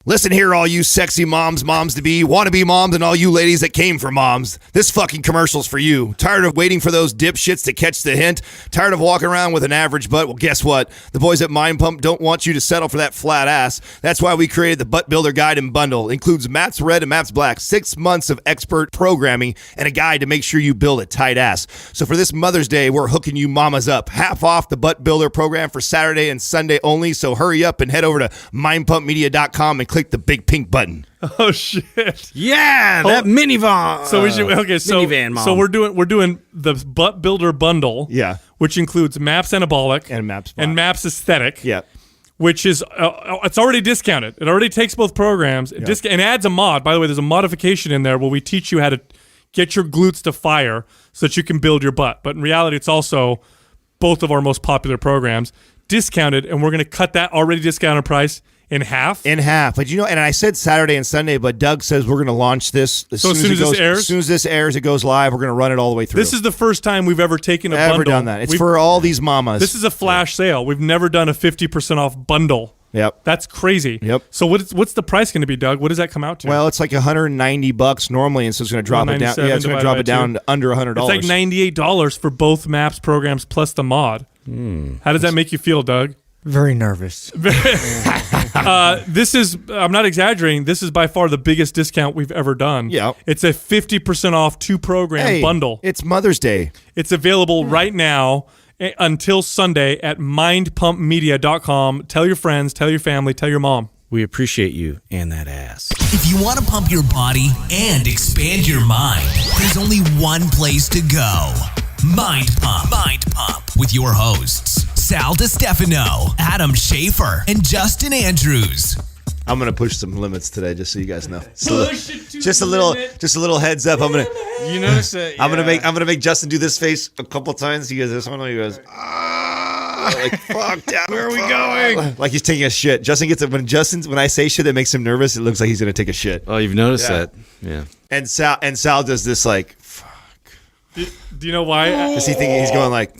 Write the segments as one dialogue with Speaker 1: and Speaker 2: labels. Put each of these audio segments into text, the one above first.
Speaker 1: Listen here, all you sexy moms, moms-to-be, wannabe moms, and all you ladies that came for moms. This fucking commercial's for you. Tired of waiting for those dipshits to catch the hint? Tired of walking around with an average butt? Well, guess what? The boys at Mind Pump don't want you to settle for that flat ass. That's why we created the Butt Builder Guide and Bundle. It includes Maps Red and Maps Black, 6 months of expert programming, and a guide to make sure you build a tight ass. So for this Mother's Day, we're hooking you mamas up. Half off the Butt Builder program for Saturday and Sunday only, so hurry up and head over to mindpumpmedia.com and click the big pink button.
Speaker 2: Oh shit!
Speaker 3: Yeah, that minivan.
Speaker 2: So we should
Speaker 3: minivan mom.
Speaker 2: So we're doing the Butt Builder bundle.
Speaker 1: Yeah,
Speaker 2: which includes Maps Anabolic
Speaker 1: and Maps
Speaker 2: Black. And Maps Aesthetic.
Speaker 1: Yeah,
Speaker 2: which is it's already discounted. It already takes both programs.
Speaker 1: Yeah.
Speaker 2: And adds a mod. By the way, there's a modification in there where we teach you how to get your glutes to fire so that you can build your butt. But in reality, it's also both of our most popular programs discounted, and we're going to cut that already discounted price in half?
Speaker 1: In half. But and I said Saturday and Sunday, but Doug says we're going to launch this as soon as this airs, it goes live. We're going to run it all the way through.
Speaker 2: This is the first time we've ever taken a bundle.
Speaker 1: Done that. It's for all these mamas.
Speaker 2: This is a flash sale. We've never done a 50% off bundle.
Speaker 1: Yep.
Speaker 2: That's crazy.
Speaker 1: Yep.
Speaker 2: So what's the price going to be, Doug? What does that come out to?
Speaker 1: Well, it's like $190 normally, and so it's going to drop it down. Yeah, it's going to drop it down to under $100.
Speaker 2: It's like $98 for both Maps programs plus the mod. How does that make you feel, Doug?
Speaker 4: Very nervous.
Speaker 2: This is, I'm not exaggerating, this is by far the biggest discount we've ever done.
Speaker 1: Yeah.
Speaker 2: It's a 50% off 2-program bundle.
Speaker 1: It's Mother's Day.
Speaker 2: It's available right now until Sunday at mindpumpmedia.com. Tell your friends, tell your family, tell your mom.
Speaker 3: We appreciate you and that ass.
Speaker 5: If you want to pump your body and expand your mind, there's only one place to go. Mind Pump. Mind Pump with your hosts, Sal DiStefano, Adam Schaefer, and Justin Andrews.
Speaker 1: I'm gonna push some limits today, just so you guys know. Just a little heads up. I'm gonna make Justin do this face a couple times. He goes this one. He goes, like fuck. Where are we going? Like he's taking a shit. Justin gets it when I say shit that makes him nervous. It looks like he's gonna take a shit.
Speaker 3: Oh, you've noticed that? Yeah.
Speaker 1: And Sal does this like.
Speaker 2: Do you know why?
Speaker 1: Because he's going like,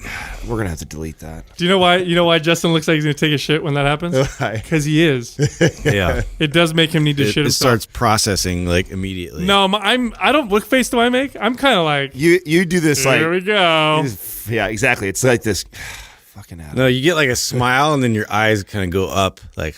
Speaker 1: we're gonna have to delete that.
Speaker 2: Do you know why? You know why Justin looks like he's gonna take a shit when that happens? Because he is.
Speaker 3: Yeah.
Speaker 2: It does make him need to shit himself.
Speaker 3: It starts processing like immediately.
Speaker 2: No, I don't. What face do I make? I'm kind of like
Speaker 1: you do this.
Speaker 2: Here we go.
Speaker 1: Yeah, exactly. It's like this. Fucking Adam.
Speaker 3: No, you get like a smile and then your eyes kind of go up like.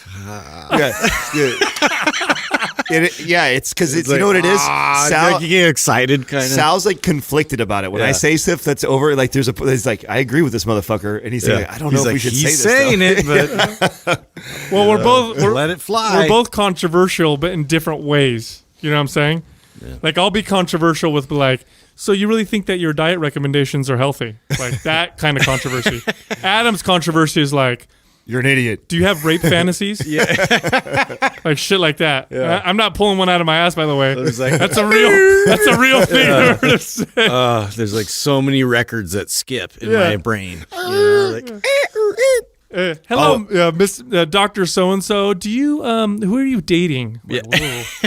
Speaker 1: It's because it's like, you know what it is.
Speaker 3: Sal, like you get excited, kind of.
Speaker 1: Sal's like conflicted about it when I say stuff that's over. Like there's like I agree with this motherfucker, and he's like I don't know if we should say this.
Speaker 3: He's saying it, but
Speaker 2: well, we're
Speaker 3: let it fly.
Speaker 2: We're both controversial, but in different ways. You know what I'm saying? Yeah. Like I'll be controversial with like, so you really think that your diet recommendations are healthy? Like that kind of controversy. Adam's controversy is like,
Speaker 1: you're an idiot.
Speaker 2: Do you have rape fantasies? Yeah. Like shit like that. Yeah. I'm not pulling one out of my ass, by the way.
Speaker 3: Like,
Speaker 2: that's a real thing to say.
Speaker 3: There's like so many records that skip in my brain. You know,
Speaker 2: hello, Miss Dr. So-and-so. Do you, who are you dating?
Speaker 3: Yeah.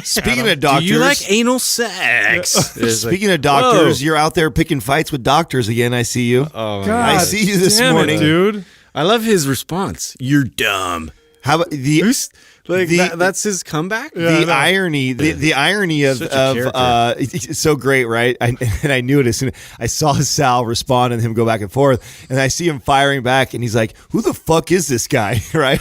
Speaker 1: Speaking of doctors.
Speaker 3: Do you like anal sex?
Speaker 1: Speaking of doctors, you're out there picking fights with doctors again. I see you.
Speaker 3: Oh,
Speaker 2: God,
Speaker 1: I see you this morning.
Speaker 2: Dude.
Speaker 3: I love his response. You're dumb.
Speaker 1: How about
Speaker 3: that's his comeback?
Speaker 1: The irony, the irony of it's so great, right? And I knew it as soon as I saw Sal respond and him go back and forth, and I see him firing back, and he's like, "Who the fuck is this guy?" Right?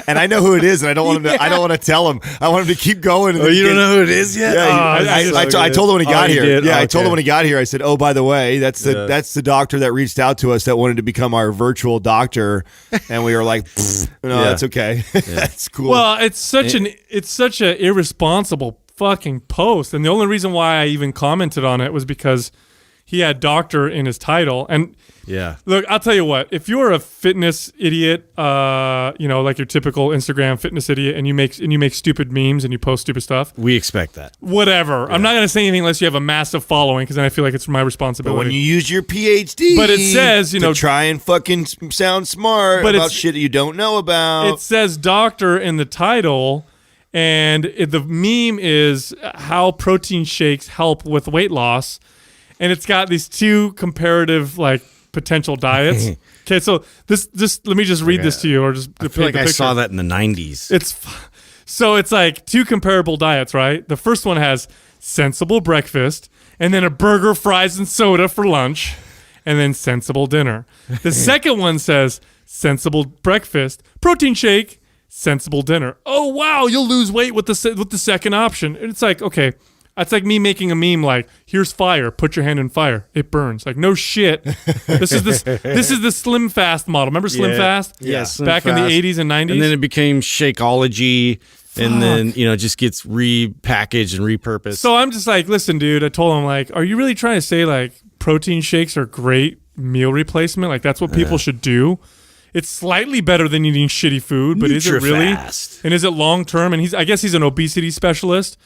Speaker 1: And I know who it is, and I don't want him to. I don't want to tell him. I want him to keep going. And
Speaker 3: you don't know who it is yet?
Speaker 1: Yeah, I told him when he got here.
Speaker 3: Did?
Speaker 1: Yeah, I told him when he got here. I said, "Oh, by the way, that's the doctor that reached out to us that wanted to become our virtual doctor," and we were like, "No, that's okay. That's cool."
Speaker 2: Well, it's such an irresponsible fucking post, and the only reason why I even commented on it was because he had doctor in his title. And look, I'll tell you what, if you're a fitness idiot, like your typical Instagram fitness idiot, and you make stupid memes and you post stupid stuff,
Speaker 3: we expect that.
Speaker 2: Whatever. Yeah. I'm not going to say anything unless you have a massive following, because then I feel like it's my responsibility.
Speaker 1: But when you use your PhD,
Speaker 2: but it says, to
Speaker 1: try and fucking sound smart about shit you don't know about.
Speaker 2: It says doctor in the title. And the meme is how protein shakes help with weight loss. And it's got these two comparative potential diets. Okay, so this let me just read this to you, or just
Speaker 3: I feel like I saw that in the 90s.
Speaker 2: So it's like two comparable diets, right? The first one has sensible breakfast and then a burger, fries, and soda for lunch, and then sensible dinner. The second one says sensible breakfast, protein shake, sensible dinner. Oh, wow, you'll lose weight with the second option. And it's like, okay, that's like me making a meme like, here's fire, put your hand in fire, it burns. Like, no shit. This is the Slim Fast model. Remember Slim Fast?
Speaker 3: Yeah,
Speaker 2: back in the 80s and 90s.
Speaker 3: And then it became Shakeology. And then, it just gets repackaged and repurposed.
Speaker 2: So I'm just like, listen, dude, I told him, like, are you really trying to say, like, protein shakes are great meal replacement? Like, that's what people should do? It's slightly better than eating shitty food, but is it really? And is it long term? And I guess he's an obesity specialist.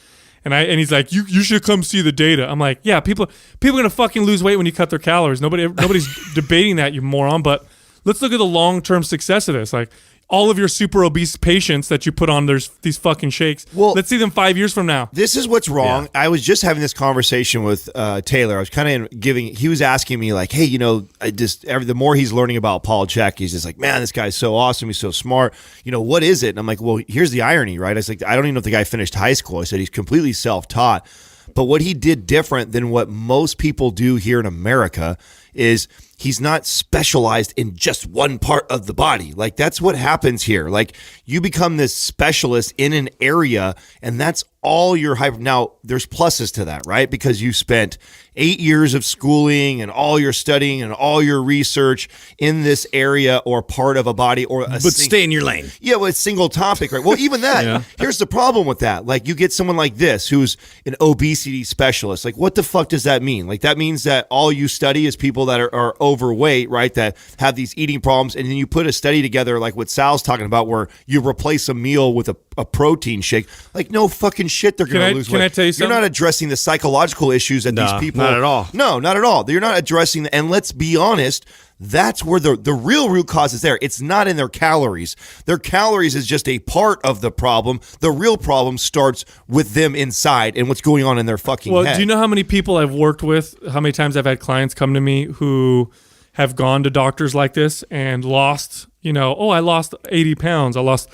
Speaker 2: And he's like, you should come see the data. I'm like, yeah, people are gonna fucking lose weight when you cut their calories. Nobody's debating that, you moron. But let's look at the long term success of this. Like, all of your super obese patients that you put on these fucking shakes. Well, let's see them 5 years from now.
Speaker 1: This is what's wrong. Yeah. I was just having this conversation with Taylor. I was kind of he was asking me like, hey, the more he's learning about Paul Chek, he's just like, man, this guy's so awesome. He's so smart. What is it? And I'm like, well, here's the irony, right? I was like, I don't even know if the guy finished high school. I said he's completely self-taught. But what he did different than what most people do here in America is he's not specialized in just one part of the body. Like, that's what happens here. Like, you become this specialist in an area, and that's all your hyper. Now, there's pluses to that, right? Because you spent 8 years of schooling and all your studying and all your research in this area or part of a body or
Speaker 3: stay in your lane.
Speaker 1: Yeah, well, it's single topic, right? Well, even that, here's the problem with that. Like, you get someone like this who's an obesity specialist. Like, what the fuck does that mean? Like, that means that all you study is people that are overweight, right? That have these eating problems. And then you put a study together like what Sal's talking about where you replace a meal with a protein shake. Like, no fucking shit, they're going to lose weight.
Speaker 2: Can I tell you something?
Speaker 1: You're not addressing the psychological issues that these people...
Speaker 3: Not at all.
Speaker 1: No, not at all. You're not addressing... And let's be honest, that's where the real root cause is there. It's not in their calories. Their calories is just a part of the problem. The real problem starts with them inside and what's going on in their fucking head.
Speaker 2: Well, do you know how many people I've worked with, how many times I've had clients come to me who have gone to doctors like this and lost, I lost 80 pounds. I lost,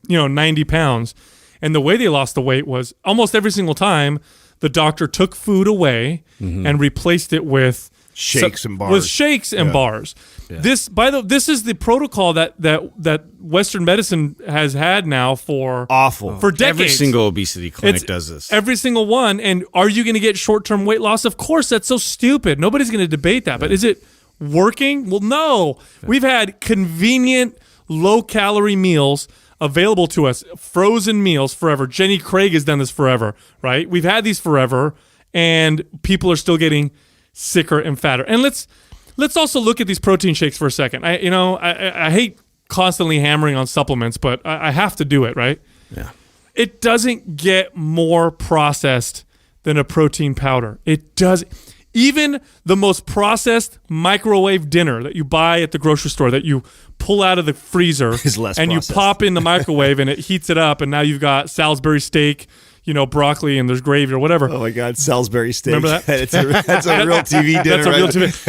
Speaker 2: 90 pounds. And the way they lost the weight was almost every single time the doctor took food away and replaced it with
Speaker 1: shakes and bars.
Speaker 2: With shakes and bars. Yeah. This is the protocol that Western medicine has had now for decades.
Speaker 3: Every single obesity clinic does this.
Speaker 2: Every single one. And are you going to get short-term weight loss? Of course, that's so stupid. Nobody's going to debate that. But is it working? Well, no. We've had convenient, low-calorie meals available to us, frozen meals forever. Jenny Craig has done this forever, right? We've had these forever, and people are still getting sicker and fatter. And let's also look at these protein shakes for a second. I hate constantly hammering on supplements, but I have to do it, right?
Speaker 3: Yeah.
Speaker 2: It doesn't get more processed than a protein powder. It does. Even the most processed microwave dinner that you buy at the grocery store that you pull out of the freezer
Speaker 1: is less
Speaker 2: and
Speaker 1: processed.
Speaker 2: You pop in the microwave and it heats it up, and now you've got Salisbury steak, broccoli, and there's gravy or whatever.
Speaker 1: Oh my God, Salisbury steak.
Speaker 2: Remember that?
Speaker 1: That's a real TV dinner.
Speaker 2: That's a real TV.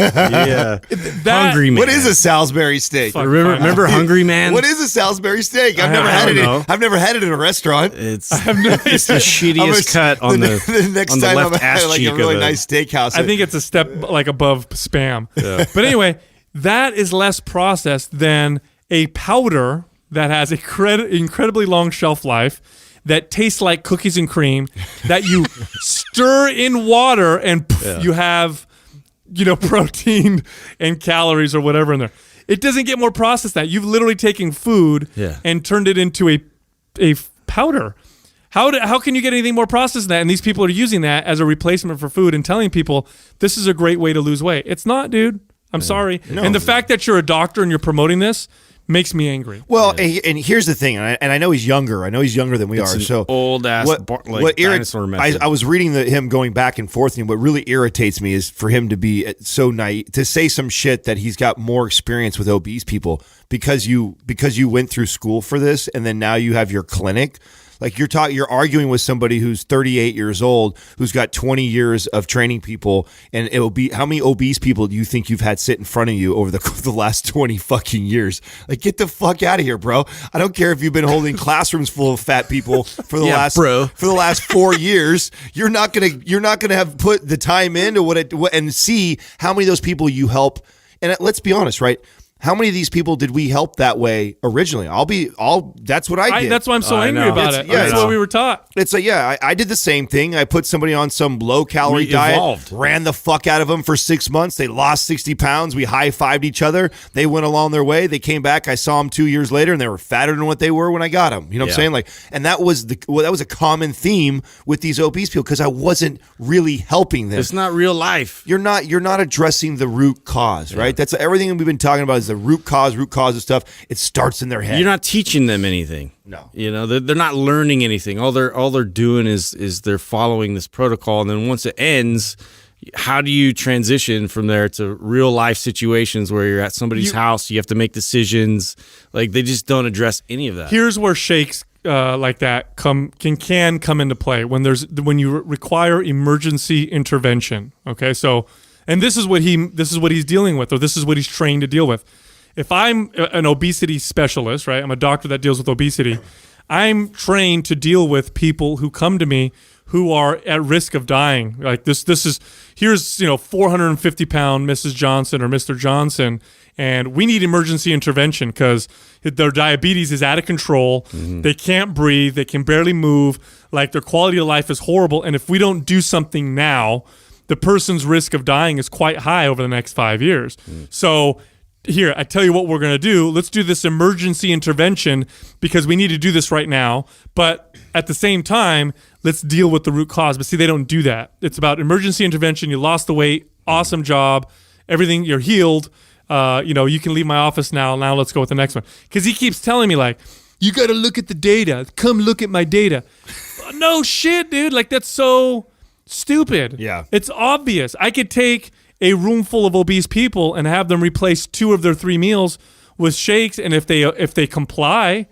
Speaker 3: Yeah. Hungry Man.
Speaker 1: What is a Salisbury steak?
Speaker 3: Remember Hungry Man?
Speaker 1: What is a Salisbury steak? I've never had it in a restaurant.
Speaker 3: It's the shittiest cut on the
Speaker 1: next
Speaker 3: on
Speaker 1: time
Speaker 3: the left
Speaker 1: I'm
Speaker 3: ass
Speaker 1: at like
Speaker 3: cheek
Speaker 1: a really nice steakhouse.
Speaker 2: I think it's a step like above spam. Yeah. But anyway, that is less processed than a powder that has incredibly long shelf life, that tastes like cookies and cream, that you stir in water and you have, protein and calories or whatever in there. It doesn't get more processed than that. You've literally taken food and turned it into a powder. How can you get anything more processed than that? And these people are using that as a replacement for food and telling people this is a great way to lose weight. It's not, dude. I'm sorry. No. And the fact that you're a doctor and you're promoting this makes me angry.
Speaker 1: Well, and here's the thing, and I know he's younger. I know he's younger than we are. So
Speaker 3: old ass dinosaur method.
Speaker 1: I was reading him going back and forth, and what really irritates me is for him to be so naive to say some shit that he's got more experience with obese people because you went through school for this, and then now you have your clinic. Like you're arguing with somebody who's 38 years old, who's got 20 years of training people, and it will be how many obese people do you think you've had sit in front of you over the last 20 fucking years? Like, get the fuck out of here, bro. I don't care if you've been holding classrooms full of fat people for the last 4 years. You're not gonna have put the time into and see how many of those people you help. And let's be honest, right? How many of these people did we help that way originally? That's what I did.
Speaker 2: That's why I'm so angry about it. That's what we were taught.
Speaker 1: It's like, I did the same thing. I put somebody on some low-calorie diet, ran the fuck out of them for 6 months. They lost 60 pounds. We high-fived each other. They went along their way. They came back. I saw them 2 years later, and they were fatter than what they were when I got them. You know what I'm saying? Like, and that was a common theme with these obese people because I wasn't really helping them.
Speaker 3: It's not real life.
Speaker 1: You're not addressing the root cause, right? That's everything that we've been talking about is the root cause of stuff. It starts in their head.
Speaker 3: You're not teaching them anything.
Speaker 1: No.
Speaker 3: You know, they're not learning anything. All they're doing is they're following this protocol, and then once it ends, how do you transition from there to real life situations where you're at somebody's house, you have to make decisions? Like, they just don't address any of that.
Speaker 2: Here's where shakes like that can come into play when you require emergency intervention. Okay, so and this is what he's dealing with, or this is what he's trained to deal with. If I'm an obesity specialist, right? I'm a doctor that deals with obesity. I'm trained to deal with people who come to me who are at risk of dying. Like here's 450 pound Mrs. Johnson or Mr. Johnson, and we need emergency intervention because their diabetes is out of control. Mm-hmm. They can't breathe. They can barely move. Like, their quality of life is horrible. And if we don't do something now, the person's risk of dying is quite high over the next 5 years. Mm. So here, I tell you what we're going to do. Let's do this emergency intervention because we need to do this right now. But at the same time, let's deal with the root cause. But see, they don't do that. It's about emergency intervention. You lost the weight. Awesome job. Everything, you're healed. You can leave my office now. Now let's go with the next one. Because he keeps telling me, like, you got to look at the data. Come look at my data. No shit, dude. Like, that's so stupid.
Speaker 1: Yeah.
Speaker 2: It's obvious. I could take a room full of obese people and have them replace 2 of their 3 meals with shakes, and if they comply,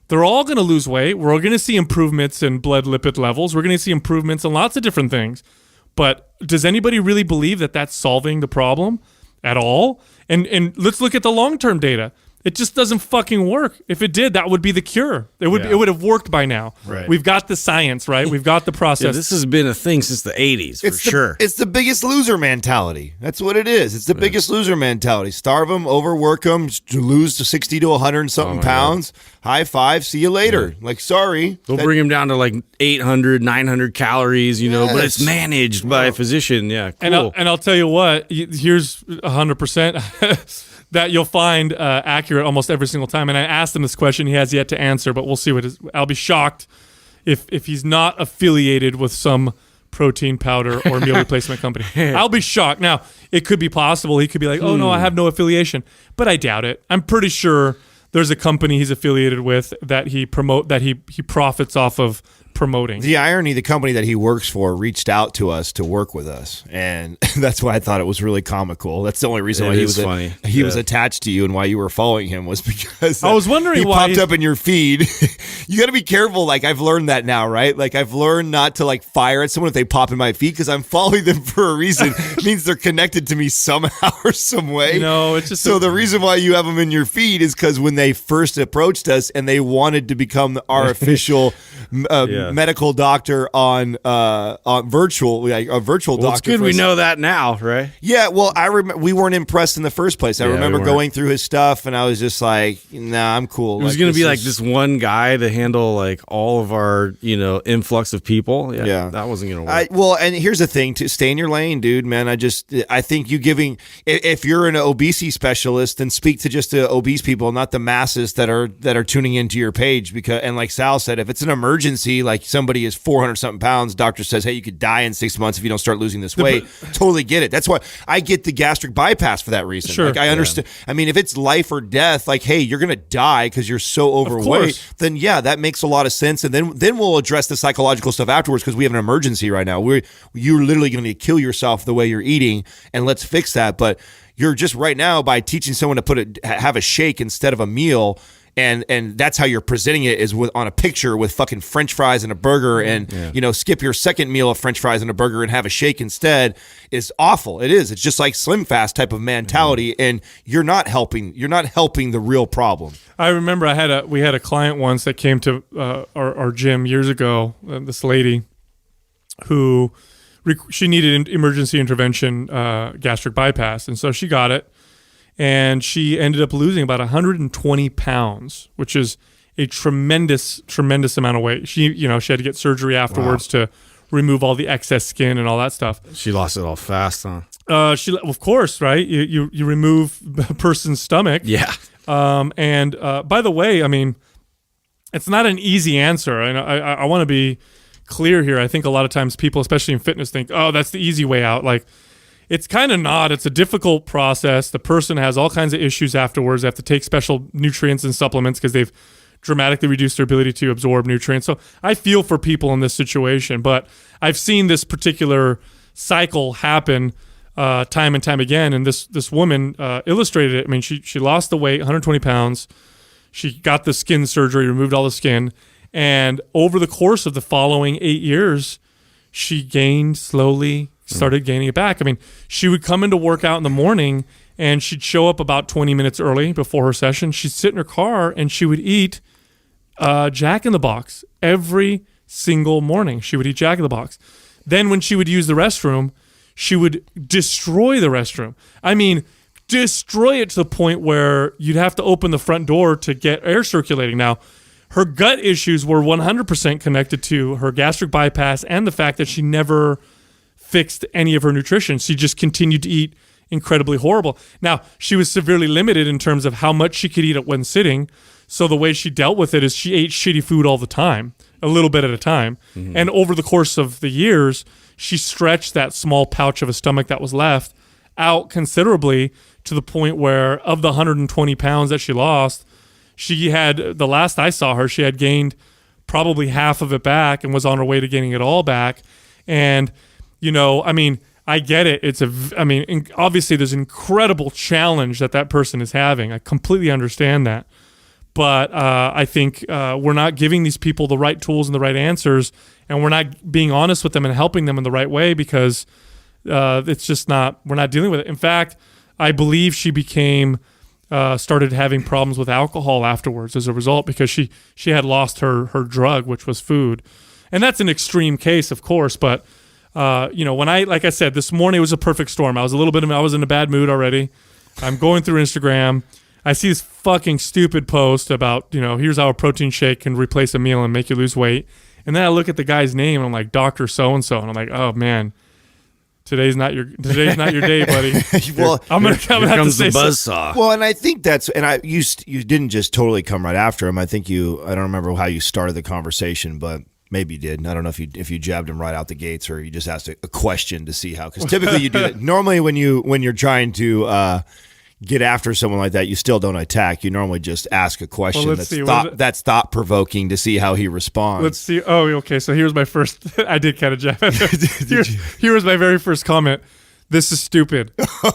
Speaker 2: they're all going to lose weight. We're all going to see improvements in blood lipid levels. We're going to see improvements in lots of different things. But does anybody really believe that that's solving the problem at all? And let's look at the long-term data. It just doesn't fucking work. If it did, that would be the cure. It would have worked by now.
Speaker 1: Right.
Speaker 2: We've got the science, right? We've got the process.
Speaker 3: Yeah, this has been a thing since the 80s, for sure.
Speaker 1: It's the biggest loser mentality. That's what it is. It's the biggest loser mentality. Starve them, overwork them, lose to 60 to 100 and something pounds. God. High five, see you later. Yeah. Like, sorry.
Speaker 3: They'll bring them down to like 800, 900 calories, but it's managed by a physician. Yeah, cool.
Speaker 2: And I'll tell you what, here's 100%. That you'll find accurate almost every single time. And I asked him this question. He has yet to answer, but we'll see what I'll be shocked if he's not affiliated with some protein powder or meal replacement company. I'll be shocked. Now, it could be possible. He could be like, oh, no, I have no affiliation. But I doubt it. I'm pretty sure there's a company he's affiliated with that he profits off of promoting.
Speaker 1: The irony, the company that he works for reached out to us to work with us, and that's why I thought it was really comical. That's the only reason why he was attached to you and why you were following him was because
Speaker 2: I was wondering
Speaker 1: why he popped up in your feed. You got to be careful. Like, I've learned that now, right? Like, I've learned not to like fire at someone if they pop in my feed because I'm following them for a reason. It means they're connected to me somehow or some way.
Speaker 2: No, it's just
Speaker 1: so the reason why you have them in your feed is because when they first approached us and they wanted to become our official medical doctor on virtual, like a virtual doctor.
Speaker 3: It's good we know that now, right?
Speaker 1: Yeah, well, I remember we weren't impressed in the first place. I remember going through his stuff, and I was just like, "Nah, I'm cool."
Speaker 3: It was going to be like this one guy to handle like all of our, influx of people. Yeah, that wasn't going to work.
Speaker 1: Well, and here's the thing: to stay in your lane, dude. Man, I think you giving if you're an obesity specialist, then speak to just the obese people, not the masses that are tuning into your page. Because, and like Sal said, if it's an emergency, like somebody is 400 something pounds, doctor says, hey, you could die in 6 months if you don't start losing this weight. Totally get it. That's why I get the gastric bypass for that reason.
Speaker 2: Sure.
Speaker 1: Like, I understand. I mean, if it's life or death, like, hey, you're going to die because you're so overweight, then yeah, that makes a lot of sense. And then we'll address the psychological stuff afterwards because we have an emergency right now. You're literally going to kill yourself the way you're eating, and let's fix that. But you're just right now by teaching someone to have a shake instead of a meal, And that's how you're presenting it is on a picture with fucking French fries and a burger, and skip your second meal of French fries and a burger and have a shake instead is awful. It is. It's just like Slim Fast type of mentality, and you're not helping the real problem.
Speaker 2: I remember we had a client once that came to our gym years ago. This lady who she needed emergency intervention gastric bypass, and so she got it. And she ended up losing about 120 pounds, which is a tremendous amount of weight. She had to get surgery afterwards to remove all the excess skin and all that stuff.
Speaker 3: She lost it all fast, huh?
Speaker 2: Of course, right? You remove a person's stomach.
Speaker 3: Yeah.
Speaker 2: And by the way, I mean, it's not an easy answer. And I want to be clear here. I think a lot of times people, especially in fitness, think, oh, that's the easy way out. Like, it's kind of not. It's a difficult process. The person has all kinds of issues afterwards. They have to take special nutrients and supplements because they've dramatically reduced their ability to absorb nutrients. So I feel for people in this situation, but I've seen this particular cycle happen time and time again. And this woman illustrated it. I mean, she lost the weight, 120 pounds. She got the skin surgery, removed all the skin. And over the course of the following 8 years, she gained slowly, started gaining it back. I mean, she would come into work out in the morning and she'd show up about 20 minutes early before her session. She'd sit in her car and she would eat Jack in the Box every single morning. She would eat Jack in the Box. Then when she would use the restroom, she would destroy the restroom. I mean, destroy it to the point where you'd have to open the front door to get air circulating. Now, her gut issues were 100% connected to her gastric bypass and the fact that she never fixed any of her nutrition. She just continued to eat incredibly horrible. Now, she was severely limited in terms of how much she could eat at one sitting. So the way she dealt with it is she ate shitty food all the time, a little bit at a time. Mm-hmm. And over the course of the years, she stretched that small pouch of a stomach that was left out considerably to the point where of the 120 pounds that she lost, she had, the last I saw her, she had gained probably half of it back and was on her way to gaining it all back. And I mean, I get it. Obviously there's an incredible challenge that person is having. I completely understand that. But I think we're not giving these people the right tools and the right answers, and we're not being honest with them and helping them in the right way because it's just not, we're not dealing with it. In fact, I believe she started having problems with alcohol afterwards as a result because she had lost her drug, which was food. And that's an extreme case, of course, but when like I said, this morning it was a perfect storm. I was in a bad mood already. I'm going through Instagram. I see this fucking stupid post about, here's how a protein shake can replace a meal and make you lose weight. And then I look at the guy's name and I'm like, Dr. So-and-so. And I'm like, oh man, today's not your day, buddy.
Speaker 1: Well,
Speaker 2: I'm gonna have to say
Speaker 3: the buzzsaw.
Speaker 1: Well, and I think you didn't just totally come right after him. I think I don't remember how you started the conversation, but maybe you did. I don't know if you jabbed him right out the gates or you just asked a question to see how, because typically you do that. Normally when you're trying to get after someone like that, you still don't attack. You normally just ask a question that's thought provoking to see how he responds.
Speaker 2: Let's see. Oh, okay. So here's my first. I did kind of jab. Here was my very first comment. This is stupid.
Speaker 1: Oh,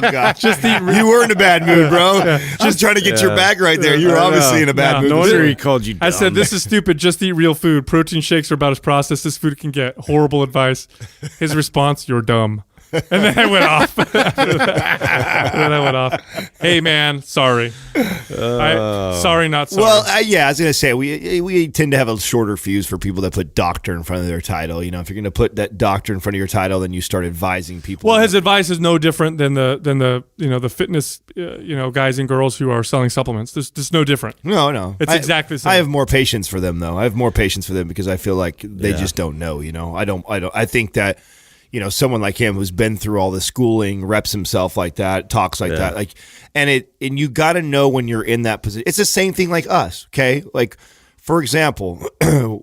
Speaker 1: God. You were in a bad mood, bro. Yeah. Just trying to get your bag right there. You're obviously in a bad mood.
Speaker 3: No wonder he called you dumb.
Speaker 2: I said, this is stupid. Just eat real food. Protein shakes are about as processed as food can get. Horrible advice. His response, you're dumb. And then I went off. Hey, man, sorry. Sorry, not sorry.
Speaker 1: Well, I was going to say, we tend to have a shorter fuse for people that put doctor in front of their title. If you're going to put that doctor in front of your title, then you start advising people.
Speaker 2: Well, his advice is no different than the fitness guys and girls who are selling supplements. It's no different.
Speaker 1: No.
Speaker 2: It's exactly the same.
Speaker 1: I have more patience for them, though. I have more patience for them because I feel like they just don't know. I think that someone like him who's been through all the schooling, reps himself like that, talks like that, and you got to know when you're in that position. It's the same thing like us, okay? Like, for example,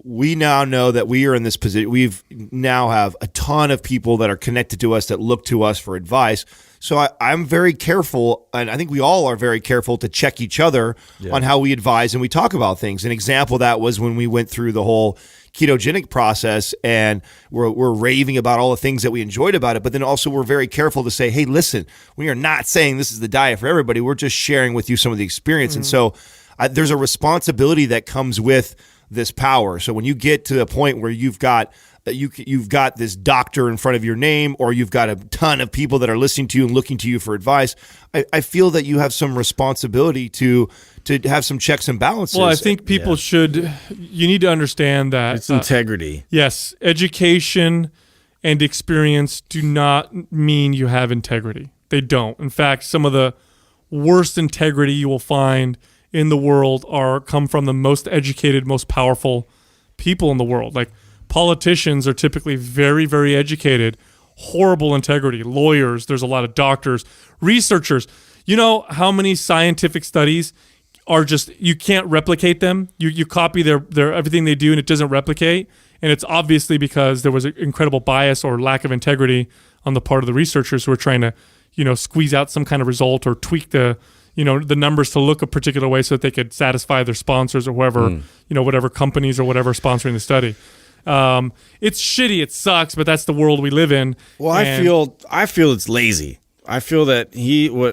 Speaker 1: we now know that we are in this position. We've now have a ton of people that are connected to us that look to us for advice. So I'm very careful, and I think we all are very careful to check each other on how we advise and we talk about things. An example of that was when we went through the whole ketogenic process and we're raving about all the things that we enjoyed about it, but then also we're very careful to say, hey, listen, we are not saying this is the diet for everybody. We're just sharing with you some of the experience. Mm-hmm. And so there's a responsibility that comes with this power. So when you get to a point where you've got this doctor in front of your name, or you've got a ton of people that are listening to you and looking to you for advice, I feel that you have some responsibility to have some checks and balances.
Speaker 2: Well, I think people you need to understand that
Speaker 3: it's integrity.
Speaker 2: Yes, education and experience do not mean you have integrity. They don't. In fact, some of the worst integrity you will find in the world come from the most educated, most powerful people in the world. Like, politicians are typically very, very educated, horrible integrity. Lawyers, there's a lot of doctors, researchers. You know how many scientific studies are just, you can't replicate them. You copy their everything they do and it doesn't replicate. And it's obviously because there was an incredible bias or lack of integrity on the part of the researchers who are trying to, squeeze out some kind of result or tweak the numbers to look a particular way so that they could satisfy their sponsors or whoever, whatever companies or whatever sponsoring the study. It's shitty. It sucks, but that's the world we live in.
Speaker 3: Well, I feel it's lazy. I feel that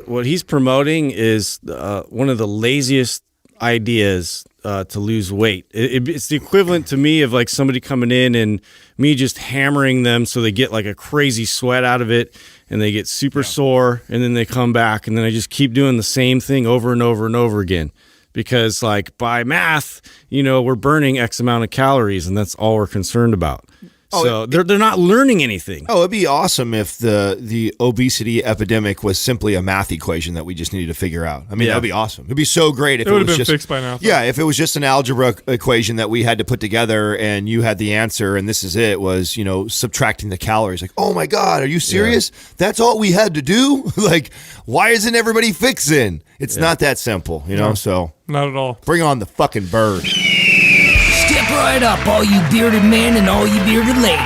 Speaker 3: what he's promoting is one of the laziest ideas to lose weight. It's the equivalent to me of like somebody coming in and me just hammering them so they get like a crazy sweat out of it and they get super sore, and then they come back, and then I just keep doing the same thing over and over and over again. Because like by math, we're burning X amount of calories, and that's all we're concerned about. So they're not learning anything.
Speaker 1: Oh, it'd be awesome if the obesity epidemic was simply a math equation that we just needed to figure out. I mean, that'd be awesome. It'd be so great if it
Speaker 2: would
Speaker 1: was
Speaker 2: have been
Speaker 1: just
Speaker 2: fixed by now.
Speaker 1: Yeah, if it was just an algebra equation that we had to put together, and you had the answer, and this is it, was subtracting the calories. Like, oh my God, are you serious? Yeah. That's all we had to do? Like, why isn't everybody fixing? It's not that simple, So
Speaker 2: not at all.
Speaker 1: Bring on the fucking bird.
Speaker 4: Step right up, all you bearded men and all you bearded ladies.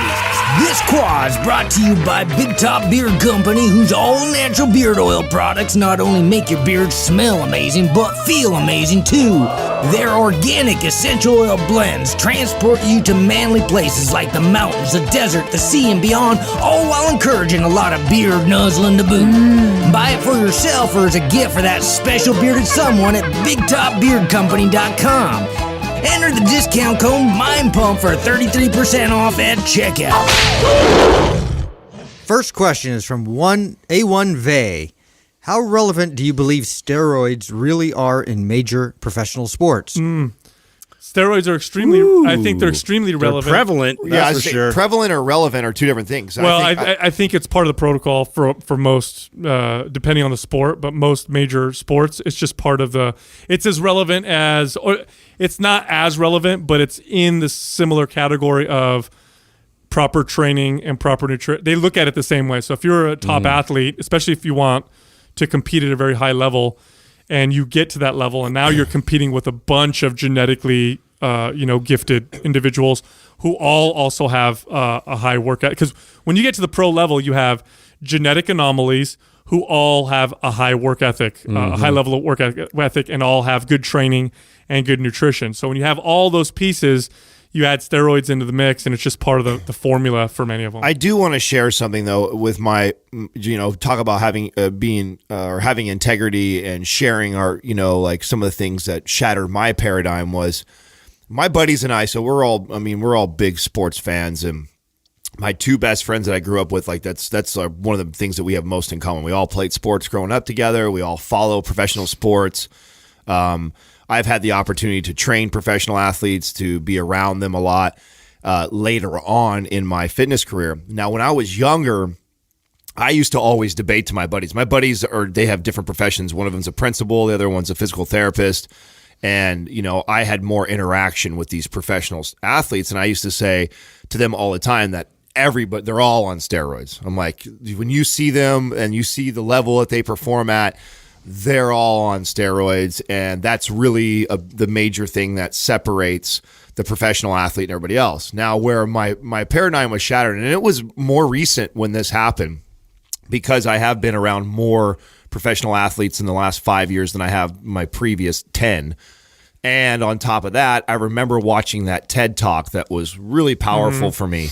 Speaker 4: This quad is brought to you by Big Top Beard Company, whose all-natural beard oil products not only make your beard smell amazing, but feel amazing too. Their organic essential oil blends transport you to manly places like the mountains, the desert, the sea, and beyond, all while encouraging a lot of beard nuzzling to boot. Buy it for yourself or as a gift for that special bearded someone at BigTopBeardCompany.com. Enter the discount code MINDPUMP for 33% off at checkout.
Speaker 6: First question is from A1 Vey. How relevant do you believe steroids really are in major professional sports?
Speaker 2: Steroids are I think they're extremely relevant.
Speaker 3: They're prevalent, that's for sure.
Speaker 1: Prevalent or relevant are two different things.
Speaker 2: Well, I think it's part of the protocol for most, depending on the sport, but most major sports, it's just part of it's as relevant as, or it's not as relevant, but it's in the similar category of proper training and proper nutrition. They look at it the same way. So if you're a top athlete, especially if you want to compete at a very high level, and you get to that level, and now you're competing with a bunch of genetically, gifted individuals who all also have a high work ethic. Because when you get to the pro level, you have genetic anomalies who all have a high work ethic, a high level of work ethic, and all have good training and good nutrition. So when you have all those pieces, you add steroids into the mix, and it's just part of the formula for many of them.
Speaker 1: I do want to share something though with my, talk about having having integrity and sharing our, like some of the things that shattered my paradigm was my buddies and I. So we're all big sports fans, and my two best friends that I grew up with, like that's one of the things that we have most in common. We all played sports growing up together. We all follow professional sports. I've had the opportunity to train professional athletes, to be around them a lot later on in my fitness career. Now, when I was younger, I used to always debate to my buddies. My buddies they have different professions. One of them's a principal, the other one's a physical therapist. And, I had more interaction with these professional athletes. And I used to say to them all the time that they're all on steroids. I'm like, when you see them and you see the level that they perform at, they're all on steroids, and that's really the major thing that separates the professional athlete and everybody else. Now, where my paradigm was shattered, and it was more recent when this happened, because I have been around more professional athletes in the last 5 years than I have my previous 10. And on top of that, I remember watching that TED Talk that was really powerful for me,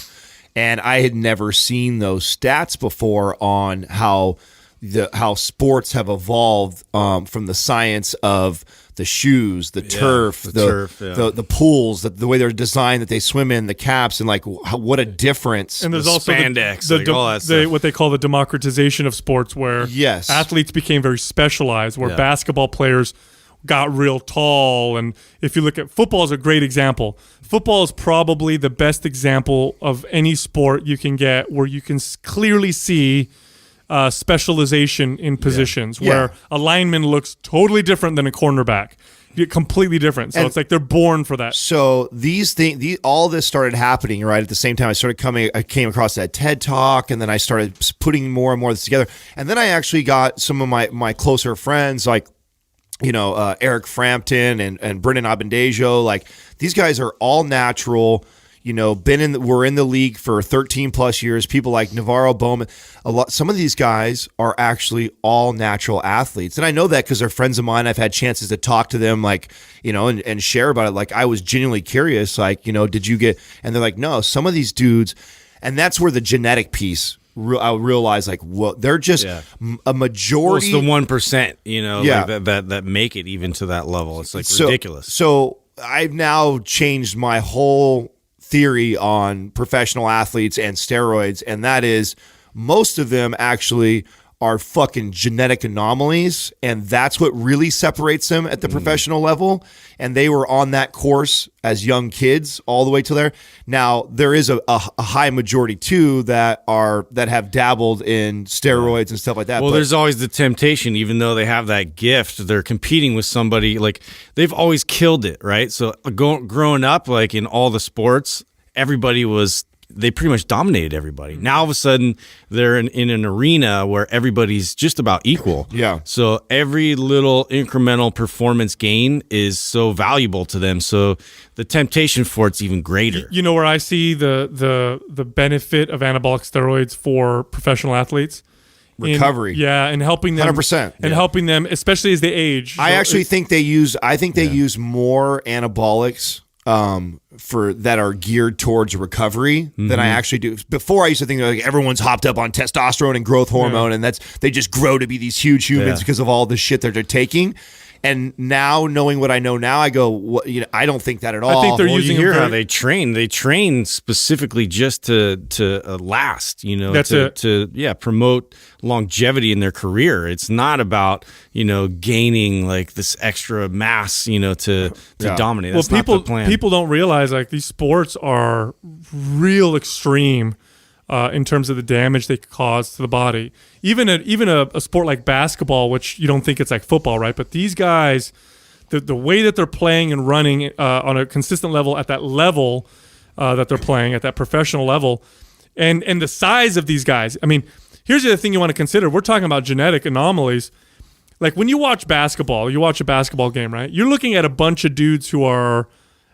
Speaker 1: and I had never seen those stats before on how sports have evolved from the science of the shoes, the turf, the pools, the way they're designed, that they swim in, the caps, and like what a difference.
Speaker 2: And there's
Speaker 3: The
Speaker 2: also
Speaker 3: spandex, all that stuff.
Speaker 2: what they call the democratization of sports, where athletes became very specialized, where basketball players got real tall. And if you look at football, is a great example. Football is probably the best example of any sport you can get where you can clearly see specialization in positions, where a lineman looks totally different than a cornerback. Completely different. So it's like they're born for that.
Speaker 1: So these things, all this started happening right at the same time. I came across that TED Talk, and then I started putting more and more of this together. And then I actually got some of my closer friends, like, Eric Frampton and Brendan Abendejo. Like, these guys are all natural. We're in the league for 13 plus years. People like Navarro Bowman, some of these guys are actually all natural athletes. And I know that because they're friends of mine. I've had chances to talk to them, like, and share about it. Like, I was genuinely curious, like, did you get, and they're like, no, some of these dudes, and that's where the genetic piece, I realized, like, well, they're just a majority.
Speaker 3: Well, it's the 1%, like that make it even to that level. It's like ridiculous.
Speaker 1: So I've now changed my whole theory on professional athletes and steroids, and that is most of them actually are fucking genetic anomalies, and that's what really separates them at the professional level. And they were on that course as young kids all the way to there. Now there is a high majority too that have dabbled in steroids and stuff like that.
Speaker 3: Well, there's always the temptation, even though they have that gift, they're competing with somebody, like, they've always killed it, right? So growing up, like, in all the sports, they pretty much dominated everybody. Now all of a sudden they're in an arena where everybody's just about equal.
Speaker 1: Yeah.
Speaker 3: So every little incremental performance gain is so valuable to them. So the temptation for it's even greater.
Speaker 2: You know where I see the benefit of anabolic steroids for professional athletes?
Speaker 1: Recovery.
Speaker 2: And helping them
Speaker 1: 100%.
Speaker 2: And helping them, especially as they age.
Speaker 1: I actually think they use more anabolics for that are geared towards recovery than I actually do. Before, I used to think like everyone's hopped up on testosterone and growth hormone, and they just grow to be these huge humans because of all the shit that they're taking. And now, knowing what I know now, I go, I don't think that at all.
Speaker 2: I think they're using
Speaker 3: how they train. They train specifically just to last. To promote longevity in their career. It's not about gaining like this extra mass to dominate. That's not the plan.
Speaker 2: People don't realize, like, these sports are real extreme in terms of the damage they cause to the body. Even a sport like basketball, which you don't think it's like football, right? But these guys, the way that they're playing and running on a consistent level at that level that they're playing at that professional level, and the size of these guys. I mean, here's the other thing you want to consider. We're talking about genetic anomalies. Like, when you watch basketball, you watch a basketball game, right? You're looking at a bunch of dudes who are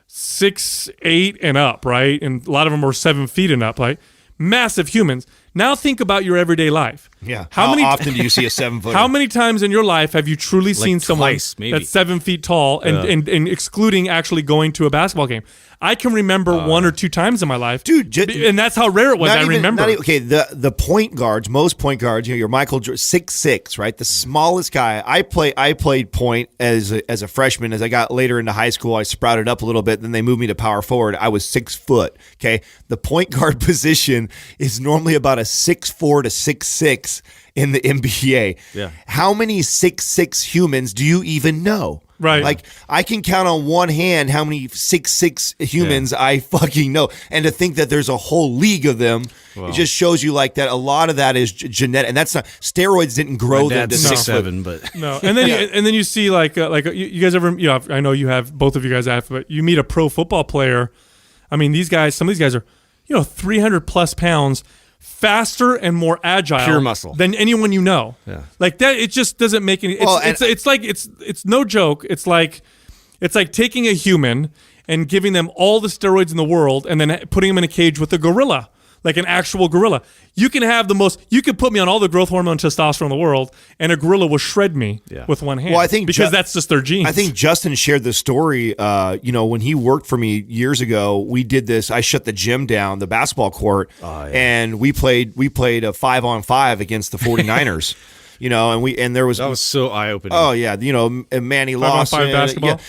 Speaker 2: 6'8" and up, right? And a lot of them are 7 feet and up, right? Massive humans. Now think about your everyday life.
Speaker 1: Yeah. How often do you see a 7-footer?
Speaker 2: How many times in your life have you truly seen someone that's 7 feet tall and excluding actually going to a basketball game? I can remember 1 or 2 times in my life, dude, and that's how rare it was. Remember.
Speaker 1: The point guards, most point guards, your Michael 6'6", right? The smallest guy. I played point as a freshman. As I got later into high school, I sprouted up a little bit. Then they moved me to power forward. I was 6 foot. Okay, the point guard position is normally about a 6'4" to 6'6" in the NBA.
Speaker 3: Yeah.
Speaker 1: How many 6'6" humans do you even know?
Speaker 2: Right.
Speaker 1: Like, I can count on one hand how many 6'6" humans I fucking know. And to think that there's a whole league of them, it just shows you, like, that a lot of that is genetic. And that's not, steroids didn't grow them to
Speaker 3: 6'7", but
Speaker 2: no. And then and then you see like you guys ever, I know you have, both of you guys have, but you meet a pro football player. I mean, some of these guys are 300 plus pounds, faster and more agile,
Speaker 3: pure muscle,
Speaker 2: than anyone you know.
Speaker 3: Yeah.
Speaker 2: Like that, it just doesn't make any. It's no joke. It's like taking a human and giving them all the steroids in the world and then putting them in a cage with a gorilla, like an actual gorilla. You can put me on all the growth hormone, testosterone in the world, and a gorilla will shred me with one hand.
Speaker 1: Well, I think
Speaker 2: because that's just their genes.
Speaker 1: I think Justin shared the story. When he worked for me years ago, we did this. I shut the gym down, the basketball court, and we played a 5-on-5 against the 49ers. and there was
Speaker 3: That was so eye opening.
Speaker 1: Oh yeah, Manny
Speaker 2: 5-on-5
Speaker 1: Lawson,
Speaker 2: basketball?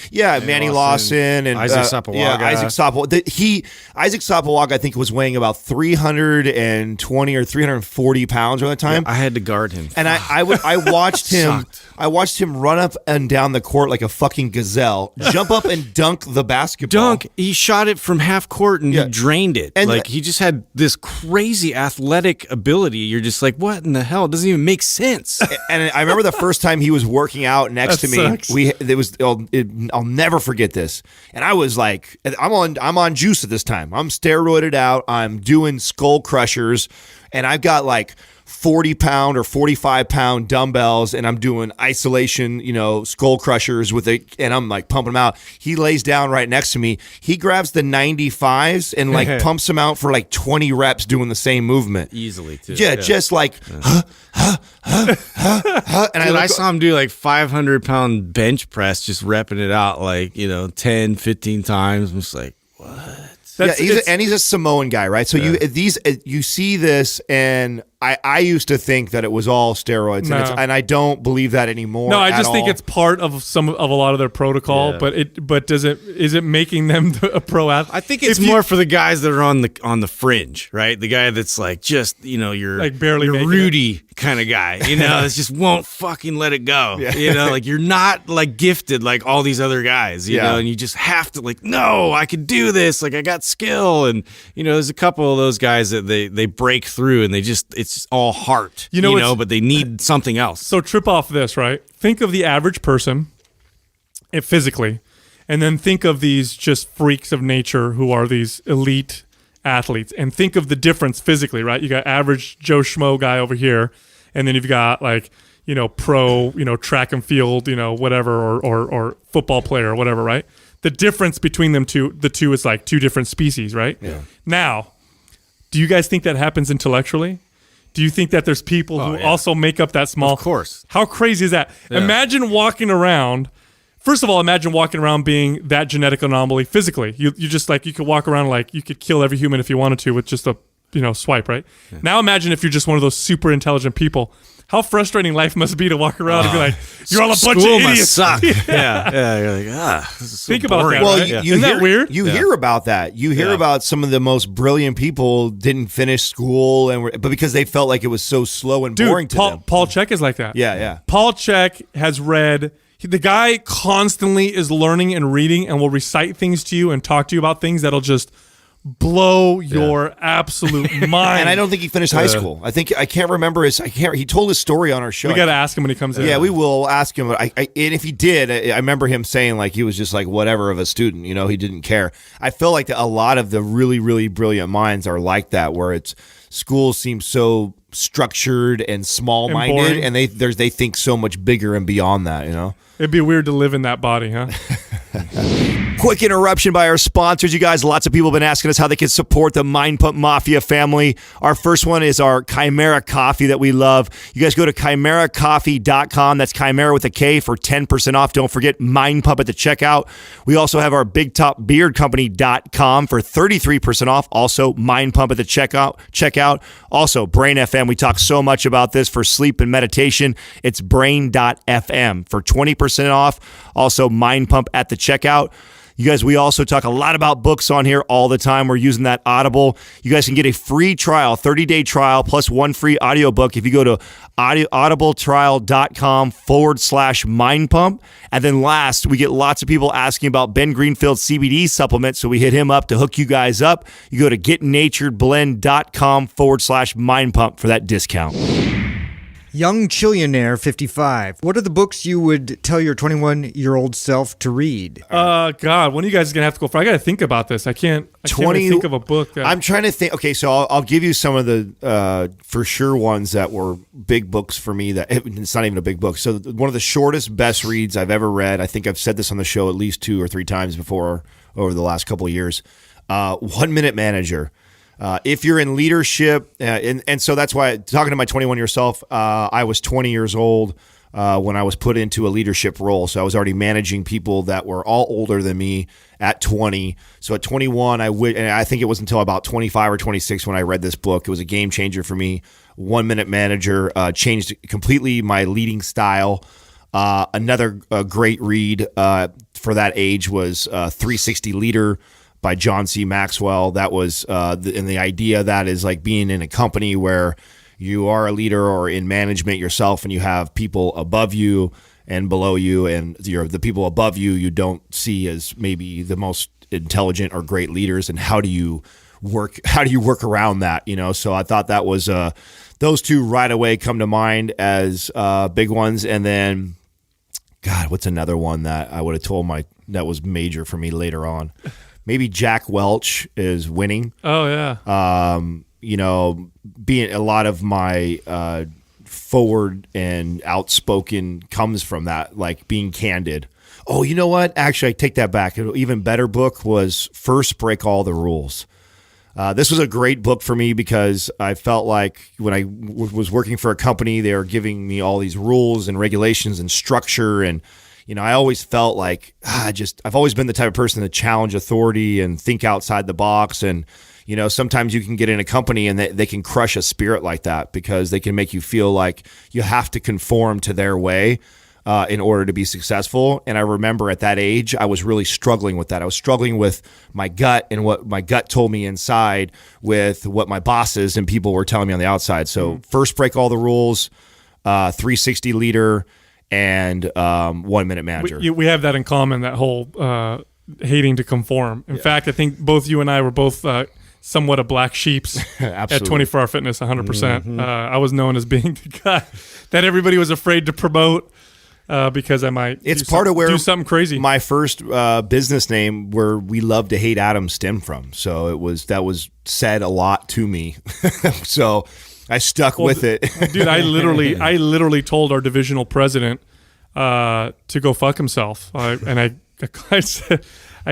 Speaker 1: Manny Lawson and
Speaker 3: Isaac Sapawaga.
Speaker 1: Isaac Sapawaga. Isaac Sapawaga, I think, was weighing about 320 or 340 pounds at the time.
Speaker 3: I had to guard him,
Speaker 1: and I watched him.
Speaker 3: Sucked.
Speaker 1: I watched him run up and down the court like a fucking gazelle, jump up and dunk the basketball.
Speaker 3: He shot it from half court and he drained it.
Speaker 1: And
Speaker 3: he just had this crazy athletic ability. You're just like, what in the hell? It doesn't even make sense.
Speaker 1: And I remember the first time he was working out next to me.
Speaker 2: Sucks.
Speaker 1: I'll never forget this. And I was like, I'm on juice at this time. I'm steroided out. I'm doing skull crushers, and I've got like 40-pound or 45-pound dumbbells, and I'm doing isolation, skull crushers and I'm like pumping them out. He lays down right next to me. He grabs the 95s and like pumps them out for like 20 reps doing the samemovement.
Speaker 3: Easily, too.
Speaker 1: Yeah, just like, and
Speaker 3: I saw him do like 500-pound bench press, just repping it out like, 10, 15 times. I'm just like, what?
Speaker 1: He's a Samoan guy, right? So you see this, and I used to think that it was all steroids, and I don't believe that anymore.
Speaker 2: No, I just think it's part of a lot of their protocol.
Speaker 3: Yeah.
Speaker 2: But is it making them a pro athlete?
Speaker 3: I think it's more for the guys that are on the fringe, right? The guy that's like just you're
Speaker 2: like barely
Speaker 3: you're
Speaker 2: making
Speaker 3: Rudy kind of guy, that just won't fucking let it go. Like you're not like gifted like all these other guys, you know, and you just have to like, no, I could do this. Like I got skill, and there's a couple of those guys that they break through and it's all heart, but they need something else.
Speaker 2: So trip off this, right? Think of the average person physically, and then think of these just freaks of nature who are these elite athletes, and think of the difference physically, right? You got average Joe Schmo guy over here, and then you've got like, pro, track and field, whatever, or football player or whatever, right? The difference between the two is like two different species, right? Yeah. Now, do you guys think that happens intellectually? Do you think that there's people who also make up that small?
Speaker 3: Of course.
Speaker 2: How crazy is that? Yeah. Imagine walking around. First of all, imagine walking around being that genetic anomaly physically. You just like, you could walk around like you could kill every human if you wanted to with just a swipe, right? Yeah. Now imagine if you're just one of those super intelligent people. How frustrating life must be to walk around and be like, you're all a bunch of idiots.
Speaker 3: Suck. yeah. You're like, this is so
Speaker 2: Think
Speaker 3: boring.
Speaker 2: about that.
Speaker 1: Well,
Speaker 2: right? Isn't that weird?
Speaker 1: You hear about that. You hear about some of the most brilliant people didn't finish school, but because they felt like it was so slow and boring to them.
Speaker 2: Paul Chek is like that.
Speaker 1: Yeah.
Speaker 2: Paul Chek has read. The guy constantly is learning and reading and will recite things to you and talk to you about things that'll just blow your absolute mind.
Speaker 1: And I don't think he finished high school. I can't remember he told his story on our show.
Speaker 2: We got to ask him when he comes in.
Speaker 1: Yeah, we will ask him. And if he did, I remember him saying like he was just like whatever of a student, he didn't care. I feel like a lot of the really, really brilliant minds are like that, where school seems so structured and small-minded, and they think so much bigger and beyond that,
Speaker 2: It'd be weird to live in that body, huh?
Speaker 1: Quick interruption by our sponsors. You guys, lots of people have been asking us how they can support the Mind Pump Mafia family. Our first one is our Chimera Coffee that we love. You guys go to chimeracoffee.com. That's Chimera with a K for 10% off. Don't forget Mind Pump at the checkout. We also have our BigTopBeardCompany.com for 33% off. Also, Mind Pump at the checkout. Also, Brain FM. We talk so much about this for sleep and meditation. It's brain.fm for 20% off. Also, Mind Pump at the checkout. You guys, we also talk a lot about books on here all the time. We're using that Audible. You guys can get a free trial, 30-day trial, plus one free audiobook if you go to audibletrial.com/mindpump. And then last, we get lots of people asking about Ben Greenfield's CBD supplement, so we hit him up to hook you guys up. You go to getnaturedblend.com/mindpump for that discount.
Speaker 6: Young Chillionaire 55. What are the books you would tell your 21-year-old self to read?
Speaker 2: God, when are you guys going to have to go for? I got to think about this. I can't really think of a book.
Speaker 1: I'm trying to think. Okay, so I'll give you some of the for sure ones that were big books for me. That it's not even a big book. So one of the shortest, best reads I've ever read. I think I've said this on the show at least 2 or 3 times before over the last couple of years. 1 Minute Manager. If you're in leadership, and so that's why, talking to my 21-year self, I was 20 years old when I was put into a leadership role. So I was already managing people that were all older than me at 20. So at 21, and I think it was until about 25 or 26 when I read this book. It was a game changer for me. 1 Minute Manager changed completely my leading style. Another great read for that age was 360 Leader by John C. Maxwell. That was, and the idea that is like being in a company where you are a leader or in management yourself and you have people above you and below you, and the people above you don't see as maybe the most intelligent or great leaders, and how do you work around that, So I thought that was those two right away come to mind as big ones. And then God, what's another one that I would have told that was major for me later on? Maybe Jack Welch is Winning.
Speaker 2: Oh yeah.
Speaker 1: Being a lot of my forward and outspoken comes from that, like being candid. Oh, you know what? Actually, I take that back. An even better book was First Break All the Rules. This was a great book for me because I felt like when I was working for a company, they were giving me all these rules and regulations and structure. And, I always felt like I've always been the type of person to challenge authority and think outside the box. And, sometimes you can get in a company and they can crush a spirit like that because they can make you feel like you have to conform to their way in order to be successful. And I remember at that age, I was really struggling with that. I was struggling with my gut and what my gut told me inside with what my bosses and people were telling me on the outside. So First Break All the Rules, 360 Leader, and 1 Minute Manager.
Speaker 2: We have that in common, that whole hating to conform. In fact, I think both you and I were both somewhat a black sheeps at 24 Hour Fitness, 100%.
Speaker 1: Mm-hmm.
Speaker 2: I was known as being the guy that everybody was afraid to promote. Because I might do something crazy. My
Speaker 1: first business name, where we love to hate Adam, stemmed from. So that was said a lot to me. So I stuck with it.
Speaker 2: Dude, I literally told our divisional president to go fuck himself. I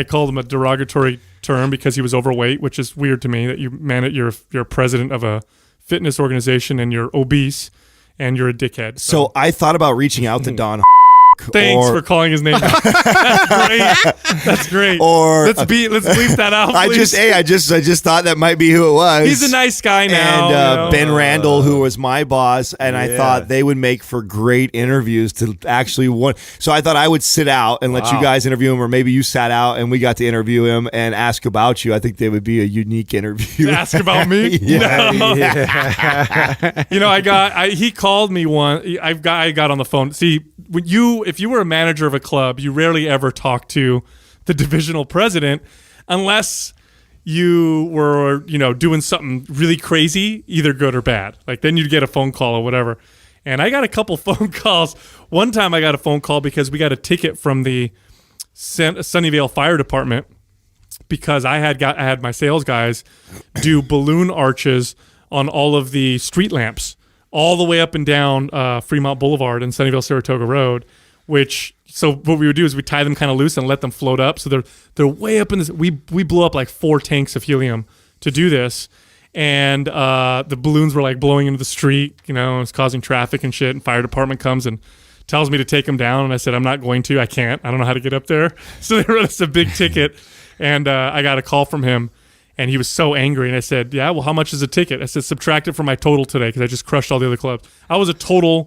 Speaker 2: called him a derogatory term because he was overweight, which is weird to me that you're president of a fitness organization and you're obese. And you're a dickhead.
Speaker 1: So I thought about reaching out to Don.
Speaker 2: Thanks for calling his name. That's great. That's great.
Speaker 1: Or
Speaker 2: let's bleep that out. Please.
Speaker 1: I just thought that might be who it was.
Speaker 2: He's a nice guy now.
Speaker 1: And Ben Randall, who was my boss, and I thought they would make for great interviews to actually want. So I thought I would sit out and let you guys interview him, or maybe you sat out and we got to interview him and ask about you. I think they would be a unique interview.
Speaker 2: Ask about me?
Speaker 1: Yeah.
Speaker 2: No. Yeah. He called me one. I got on the phone. See, if you were a manager of a club, you rarely ever talk to the divisional president unless you were, doing something really crazy, either good or bad. Like then you'd get a phone call or whatever. And I got a couple phone calls. One time I got a phone call because we got a ticket from the Sunnyvale Fire Department because I had my sales guys do balloon arches on all of the street lamps all the way up and down Fremont Boulevard and Sunnyvale Saratoga Road, so what we would do is we tie them kind of loose and let them float up. So they're way up in this. We blew up like 4 tanks of helium to do this. And the balloons were like blowing into the street, it's causing traffic and shit. And fire department comes and tells me to take them down. And I said, I'm not going to, I can't, I don't know how to get up there. So they wrote us a big ticket. And I got a call from him. And he was so angry. And I said, yeah, well, how much is a ticket? I said, subtract it from my total today because I just crushed all the other clubs. I was a total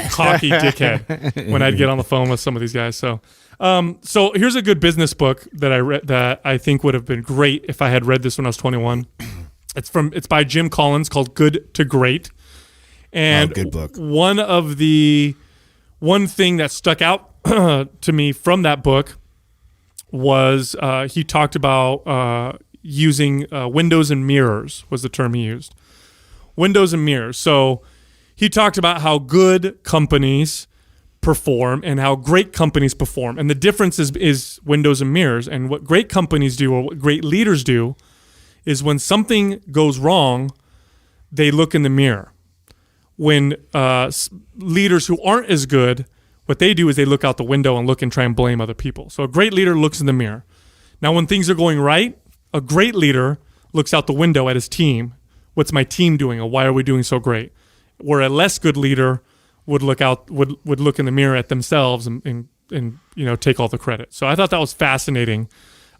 Speaker 2: cocky dickhead when I'd get on the phone with some of these guys. So here's a good business book that I read that I think would have been great if I had read this when I was 21. It's by Jim Collins called Good to Great. And
Speaker 1: good book.
Speaker 2: One thing that stuck out to me from that book was he talked about using windows and mirrors was the term he used. Windows and mirrors. So he talked about how good companies perform and how great companies perform. And the difference is windows and mirrors. And what great companies do or what great leaders do is when something goes wrong, they look in the mirror. When leaders who aren't as good, what they do is they look out the window and look and try and blame other people. So a great leader looks in the mirror. Now when things are going right, a great leader looks out the window at his team. What's my team doing, or why are we doing so great? Where a less good leader would look in the mirror at themselves and take all the credit. So I thought that was fascinating.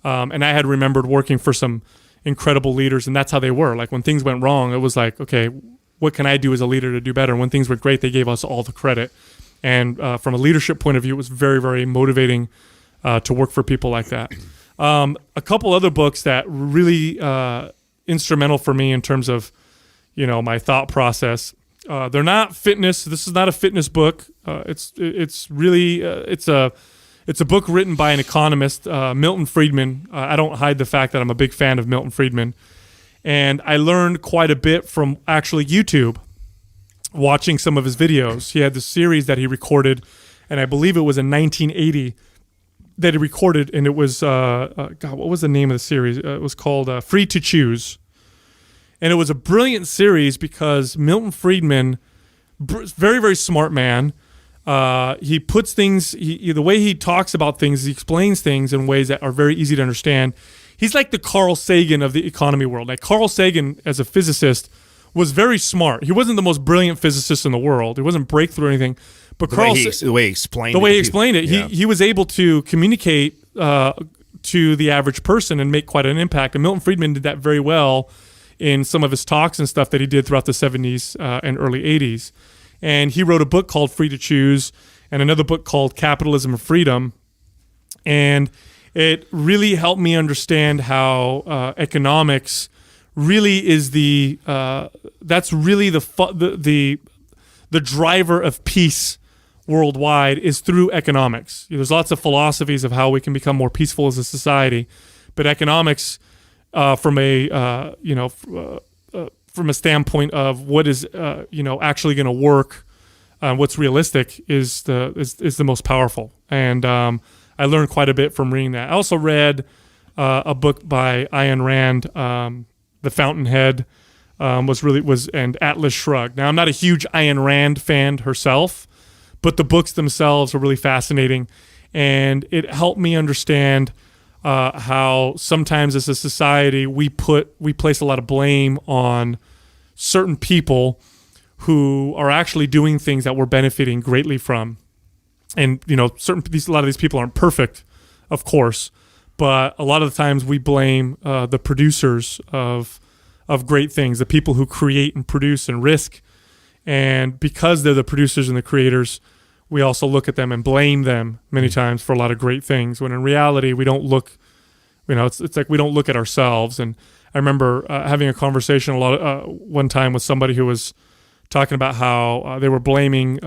Speaker 2: And I had remembered working for some incredible leaders, and that's how they were. Like when things went wrong, it was like, okay, what can I do as a leader to do better? And when things went great, they gave us all the credit. And from a leadership point of view, it was very, very motivating to work for people like that. A couple other books that really instrumental for me in terms of, my thought process. They're not fitness. This is not a fitness book. It's really it's a book written by an economist, Milton Friedman. I don't hide the fact that I'm a big fan of Milton Friedman, and I learned quite a bit from actually YouTube, watching some of his videos. He had this series that he recorded, and I believe it was in 1980 that he recorded, and it was God, what was the name of the series? It was called Free to Choose. And it was a brilliant series because Milton Friedman, very, very smart man. He puts things, the way he talks about things, he explains things in ways that are very easy to understand. He's like the Carl Sagan of the economy world. Like Carl Sagan, as a physicist, was very smart. He wasn't the most brilliant physicist in the world. He wasn't breakthrough or anything. But
Speaker 1: the way he explained it,
Speaker 2: he was able to communicate to the average person and make quite an impact. And Milton Friedman did that very well in some of his talks and stuff that he did throughout the 70s and early 80s. And he wrote a book called Free to Choose and another book called Capitalism and Freedom. And it really helped me understand how economics really is that's really the driver of peace worldwide is through economics. There's lots of philosophies of how we can become more peaceful as a society, but economics from a standpoint of what is actually going to work, what's realistic is the most powerful. And I learned quite a bit from reading that. I also read a book by Ayn Rand, The Fountainhead, and Atlas Shrugged. Now I'm not a huge Ayn Rand fan herself, but the books themselves are really fascinating, and it helped me understand how sometimes as a society we place a lot of blame on certain people who are actually doing things that we're benefiting greatly from. And a lot of these people aren't perfect, of course, but a lot of the times we blame the producers of great things, the people who create and produce and risk. And because they're the producers and the creators, we also look at them and blame them many times for a lot of great things, when in reality we don't look, it's like we don't look at ourselves. And I remember having a conversation one time with somebody who was talking about how they were blaming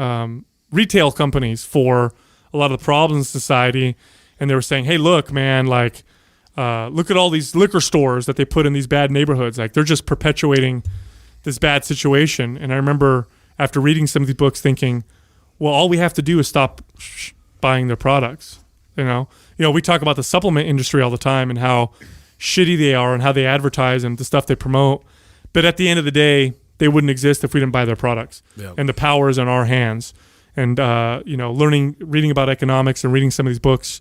Speaker 2: retail companies for a lot of the problems in society, and they were saying, hey, look, man, like look at all these liquor stores that they put in these bad neighborhoods. Like they're just perpetuating this bad situation. And I remember after reading some of these books thinking, well, all we have to do is stop buying their products. We talk about the supplement industry all the time and how shitty they are and how they advertise and the stuff they promote. But at the end of the day, they wouldn't exist if we didn't buy their products. Yep. And the power is in our hands. And reading about economics and reading some of these books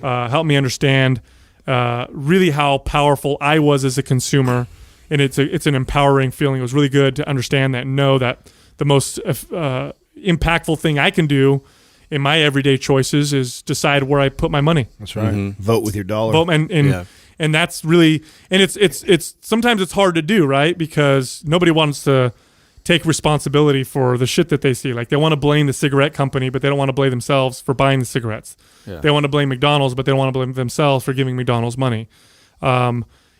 Speaker 2: helped me understand really how powerful I was as a consumer. And it's an empowering feeling. It was really good to understand that and know that the most impactful thing I can do in my everyday choices is decide where I put my money.
Speaker 1: That's right. Mm-hmm. Vote with your dollar.
Speaker 2: Vote and that's really, and it's sometimes it's hard to do, right? Because nobody wants to take responsibility for the shit that they see. Like they want to blame the cigarette company, but they don't want to blame themselves for buying the cigarettes. Yeah. They want to blame McDonald's, but they don't want to blame themselves for giving McDonald's money.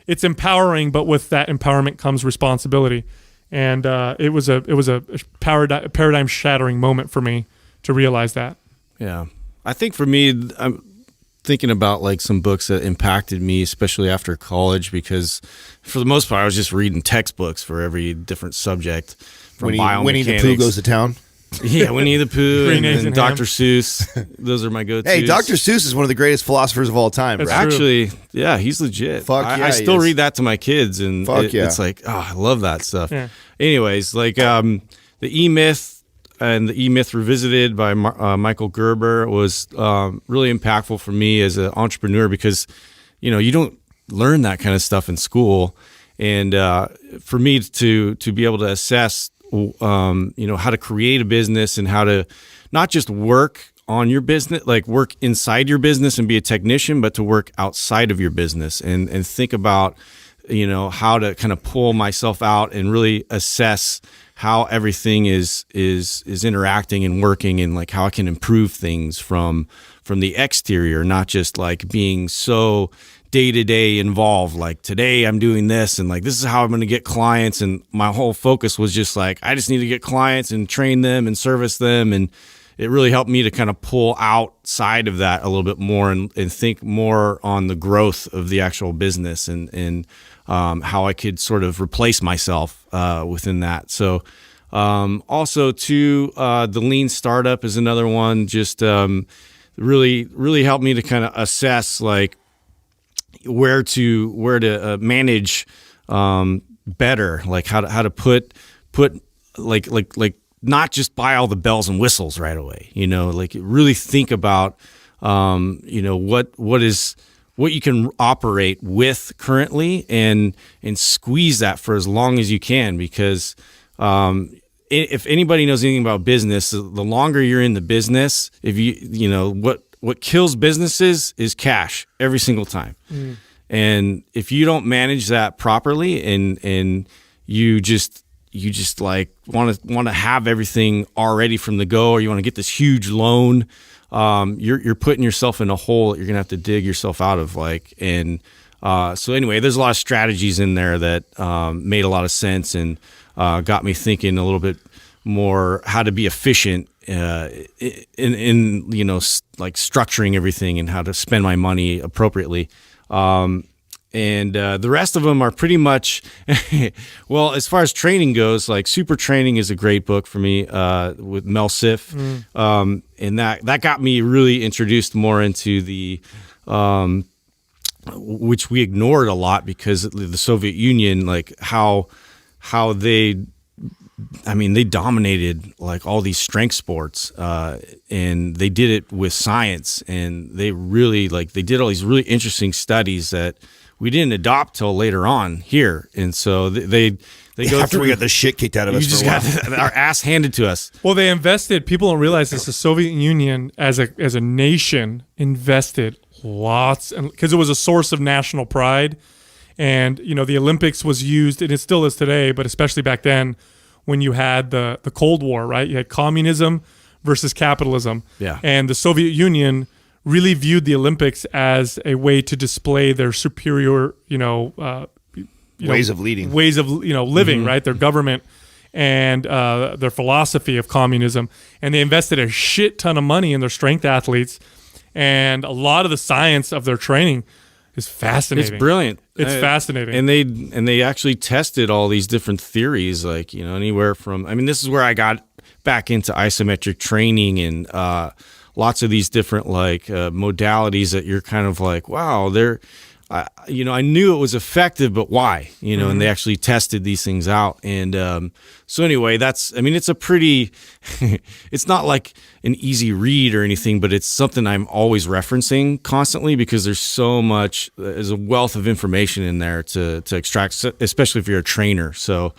Speaker 2: It's empowering, but with that empowerment comes responsibility. And it was a paradigm shattering moment for me to realize that.
Speaker 3: Yeah, I think for me, I'm thinking about like some books that impacted me, especially after college, because for the most part, I was just reading textbooks for every different subject. From
Speaker 1: Winnie the Pooh Goes to Town.
Speaker 3: Yeah, Winnie the Pooh and Dr. Seuss. Those are my go-tos.
Speaker 1: Hey, Dr. Seuss is one of the greatest philosophers of all time.
Speaker 2: That's
Speaker 1: right?
Speaker 3: Actually, yeah, he's legit. I still read that to my kids, and it's like, I love that stuff. Yeah. Anyways, like the E-Myth and the E-Myth Revisited by Michael Gerber was really impactful for me as an entrepreneur because, you don't learn that kind of stuff in school. And for me to be able to assess how to create a business and how to not just work on your business, like work inside your business and be a technician, but to work outside of your business and think about, how to kind of pull myself out and really assess how everything is interacting and working, and like how I can improve things from the exterior, not just like being so day-to-day involved. Like today I'm doing this and like this is how I'm going to get clients, and my whole focus was just like I just need to get clients and train them and service them, and it really helped me to kind of pull outside of that a little bit more and think more on the growth of the actual business and how I could sort of replace myself within that. So also too, the lean startup is another one. Just really helped me to kind of assess like where to manage better, like how to put like not just buy all the bells and whistles right away, like really think about what you can operate with currently and squeeze that for as long as you can, because if anybody knows anything about business, the longer you're in the business, if what kills businesses is cash every single time. And if you don't manage that properly and you just like want to have everything already from the go, or you want to get this huge loan, you're putting yourself in a hole that you're gonna have to dig yourself out of. So anyway, there's a lot of strategies in there that made a lot of sense and got me thinking a little bit more how to be efficient in like structuring everything and how to spend my money appropriately. And the rest of them are pretty much, well, as far as training goes, like Super Training is a great book for me with Mel Siff. And that got me really introduced more into the, which we ignored a lot because the Soviet Union, like how they dominated like all these strength sports, and they did it with science, and they really they did all these really interesting studies that we didn't adopt till later on here. And so they go
Speaker 1: after we got the shit kicked out of us.
Speaker 3: We just got our ass handed to us.
Speaker 2: Well, they invested. People don't realize this. The Soviet Union, as a nation, invested lots, because it was a source of national pride. And the Olympics was used, and it still is today, but especially back then, when you had the Cold War, right? You had communism versus capitalism.
Speaker 3: Yeah.
Speaker 2: And the Soviet Union really viewed the Olympics as a way to display their superior,
Speaker 1: ways of leading,
Speaker 2: living, right? Their government and their philosophy of communism. And they invested a shit ton of money in their strength athletes, and a lot of the science of their training is fascinating.
Speaker 3: It's brilliant.
Speaker 2: It's fascinating.
Speaker 3: And they actually tested all these different theories, like, anywhere from, this is where I got back into isometric training and lots of these different modalities that you're kind of like, wow, I knew it was effective, but why? And they actually tested these things out. And so anyway, it's a pretty, it's not like an easy read or anything, but it's something I'm always referencing constantly because there's a wealth of information in there to extract, especially if you're a trainer. So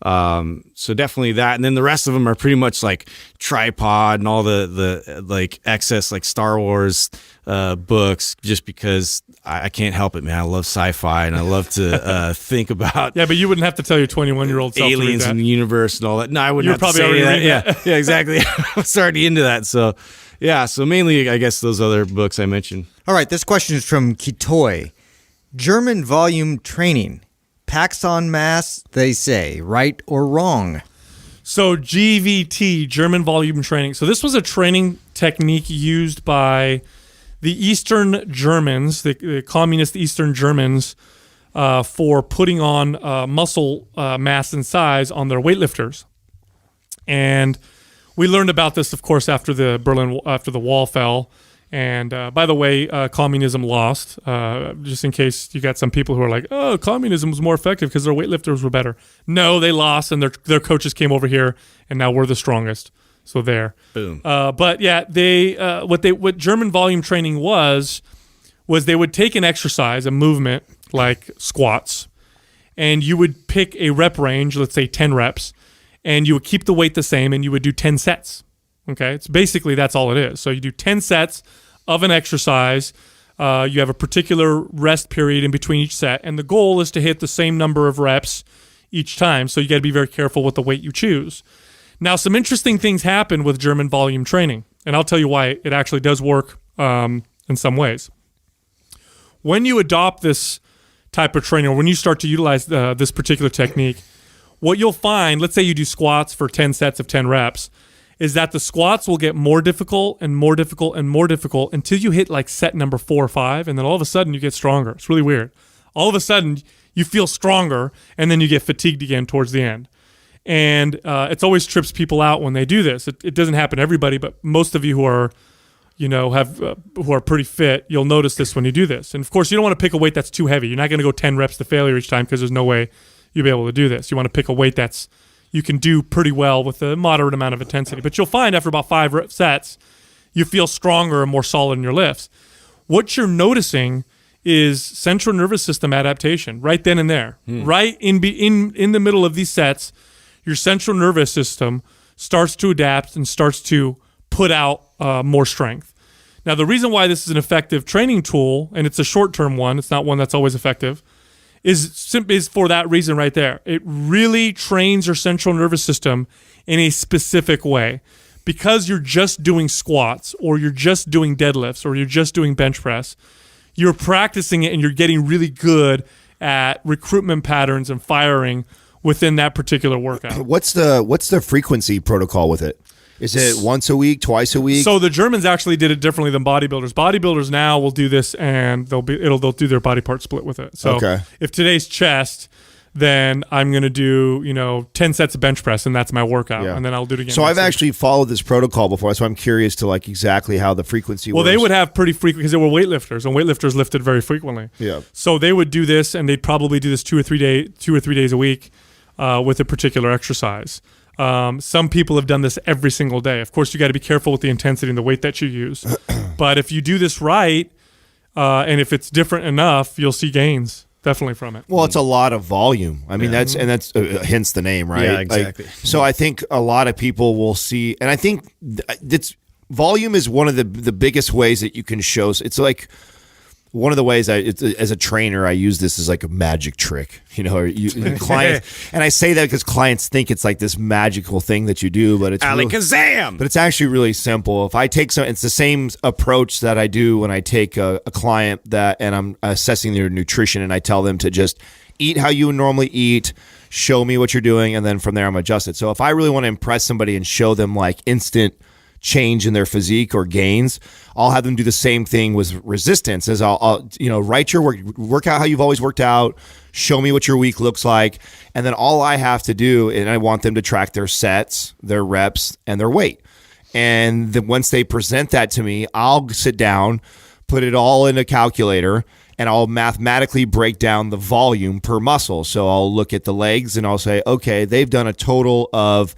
Speaker 3: definitely that. And then the rest of them are pretty much like Tripod and all the excess like Star Wars books, just because I can't help it, man. I love sci-fi and I love to think about.
Speaker 2: Yeah, but you wouldn't have to tell your 21-year-old self
Speaker 3: aliens
Speaker 2: to read that.
Speaker 3: in the universe and all that. No, I wouldn't
Speaker 2: You're
Speaker 3: have
Speaker 2: probably
Speaker 3: to say
Speaker 2: already
Speaker 3: that.
Speaker 2: reading that.
Speaker 3: Yeah, exactly. I was already into that. So yeah, so mainly I guess those other books I mentioned.
Speaker 6: All right, this question is from Kitoy. German volume training. Packs en masse, they say. Right or wrong?
Speaker 2: So GVT, German volume training. So this was a training technique used by the Eastern Germans, the communist Eastern Germans, for putting on muscle mass and size on their weightlifters. And we learned about this, of course, after the wall fell. And by the way, communism lost, just in case you got some people who are like, oh, communism was more effective because their weightlifters were better. No, they lost, and their coaches came over here, and now we're the strongest. So there.
Speaker 3: Boom.
Speaker 2: But yeah, what German volume training was they would take an exercise, a movement like squats, and you would pick a rep range, let's say 10 reps, and you would keep the weight the same, and you would do 10 sets. Okay, it's basically that's all it is. So you do 10 sets of an exercise. You have a particular rest period in between each set, and the goal is to hit the same number of reps each time. So you got to be very careful with the weight you choose. Now, some interesting things happen with German volume training, and I'll tell you why it actually does work in some ways. When you adopt this type of training, or when you start to utilize this particular technique, what you'll find, let's say you do squats for 10 sets of 10 reps, is that the squats will get more difficult and more difficult and more difficult until you hit like set number 4 or 5, and then all of a sudden you get stronger. It's really weird. All of a sudden you feel stronger, and then you get fatigued again towards the end. And it's always trips people out when they do this. It doesn't happen to everybody, but most of you who are, who are pretty fit, you'll notice this when you do this. And of course, you don't want to pick a weight that's too heavy. You're not going to go 10 reps to failure each time because there's no way you'll be able to do this. You want to pick a weight that's you can do pretty well with a moderate amount of intensity. But you'll find after about 5 sets, you feel stronger and more solid in your lifts. What you're noticing is central nervous system adaptation right then and there. Right in the middle of these sets, your central nervous system starts to adapt and starts to put out more strength. Now, the reason why this is an effective training tool, and it's a short-term one, it's not one that's always effective, is for that reason right there. It really trains your central nervous system in a specific way. Because you're just doing squats, or you're just doing deadlifts, or you're just doing bench press, you're practicing it and you're getting really good at recruitment patterns and firing within that particular workout.
Speaker 1: What's the frequency protocol with it? Is it once a week, twice a week?
Speaker 2: So the Germans actually did it differently than bodybuilders. Bodybuilders now will do this, and they'll do their body part split with it. So if today's chest, then I'm going to do 10 sets of bench press, and that's my workout, and then I'll do it again.
Speaker 1: So I've actually followed this protocol before, so I'm curious to like exactly how the frequency works.
Speaker 2: Well, they would have pretty frequent because they were weightlifters, and weightlifters lifted very frequently.
Speaker 1: Yeah.
Speaker 2: So they would do this, and they'd probably do this 2 or 3 days a week with a particular exercise. Some people have done this every single day. Of course, you got to be careful with the intensity and the weight that you use. But if you do this right, and if it's different enough, you'll see gains definitely from it.
Speaker 1: Well, it's a lot of volume. I mean, that's hence the name, right?
Speaker 3: Yeah, exactly.
Speaker 1: So I think a lot of people will see, and I think volume is one of the biggest ways that you can show. It's like one of the ways as a trainer, I use this as like a magic trick, clients, and I say that because clients think it's like this magical thing that you do, but it's
Speaker 3: Alakazam!
Speaker 1: But it's actually really simple. If I take it's the same approach that I do when I take a client and I'm assessing their nutrition, and I tell them to just eat how you would normally eat, show me what you're doing, and then from there I'm adjusted. So if I really want to impress somebody and show them like instant change in their physique or gains, I'll have them do the same thing with resistance. As I'll write your work out how you've always worked out, show me what your week looks like, and then all I have to do, and I want them to track their sets, their reps, and their weight. And then once they present that to me, I'll sit down, put it all in a calculator, and I'll mathematically break down the volume per muscle. So I'll look at the legs and I'll say, okay, they've done a total of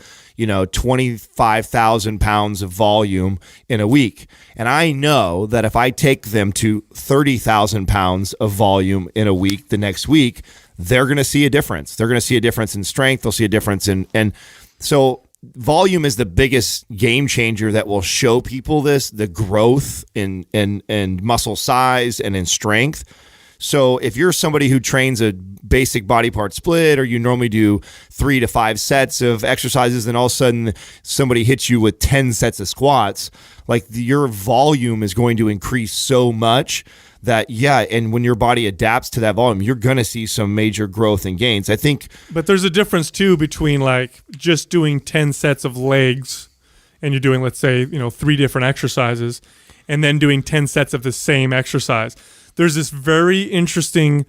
Speaker 1: 25,000 pounds of volume in a week. And I know that if I take them to 30,000 pounds of volume in a week, the next week, they're going to see a difference. They're going to see a difference in strength. They'll see a difference and so volume is the biggest game changer that will show people the growth in muscle size and in strength. So if you're somebody who trains a basic body part split, or you normally do 3 to 5 sets of exercises, and all of a sudden somebody hits you with 10 sets of squats, like your volume is going to increase so much that, and when your body adapts to that volume, you're going to see some major growth and gains. I think.
Speaker 2: But there's a difference too between like just doing 10 sets of legs, and you're doing, let's say, 3 different exercises, and then doing 10 sets of the same exercise. There's this very interesting,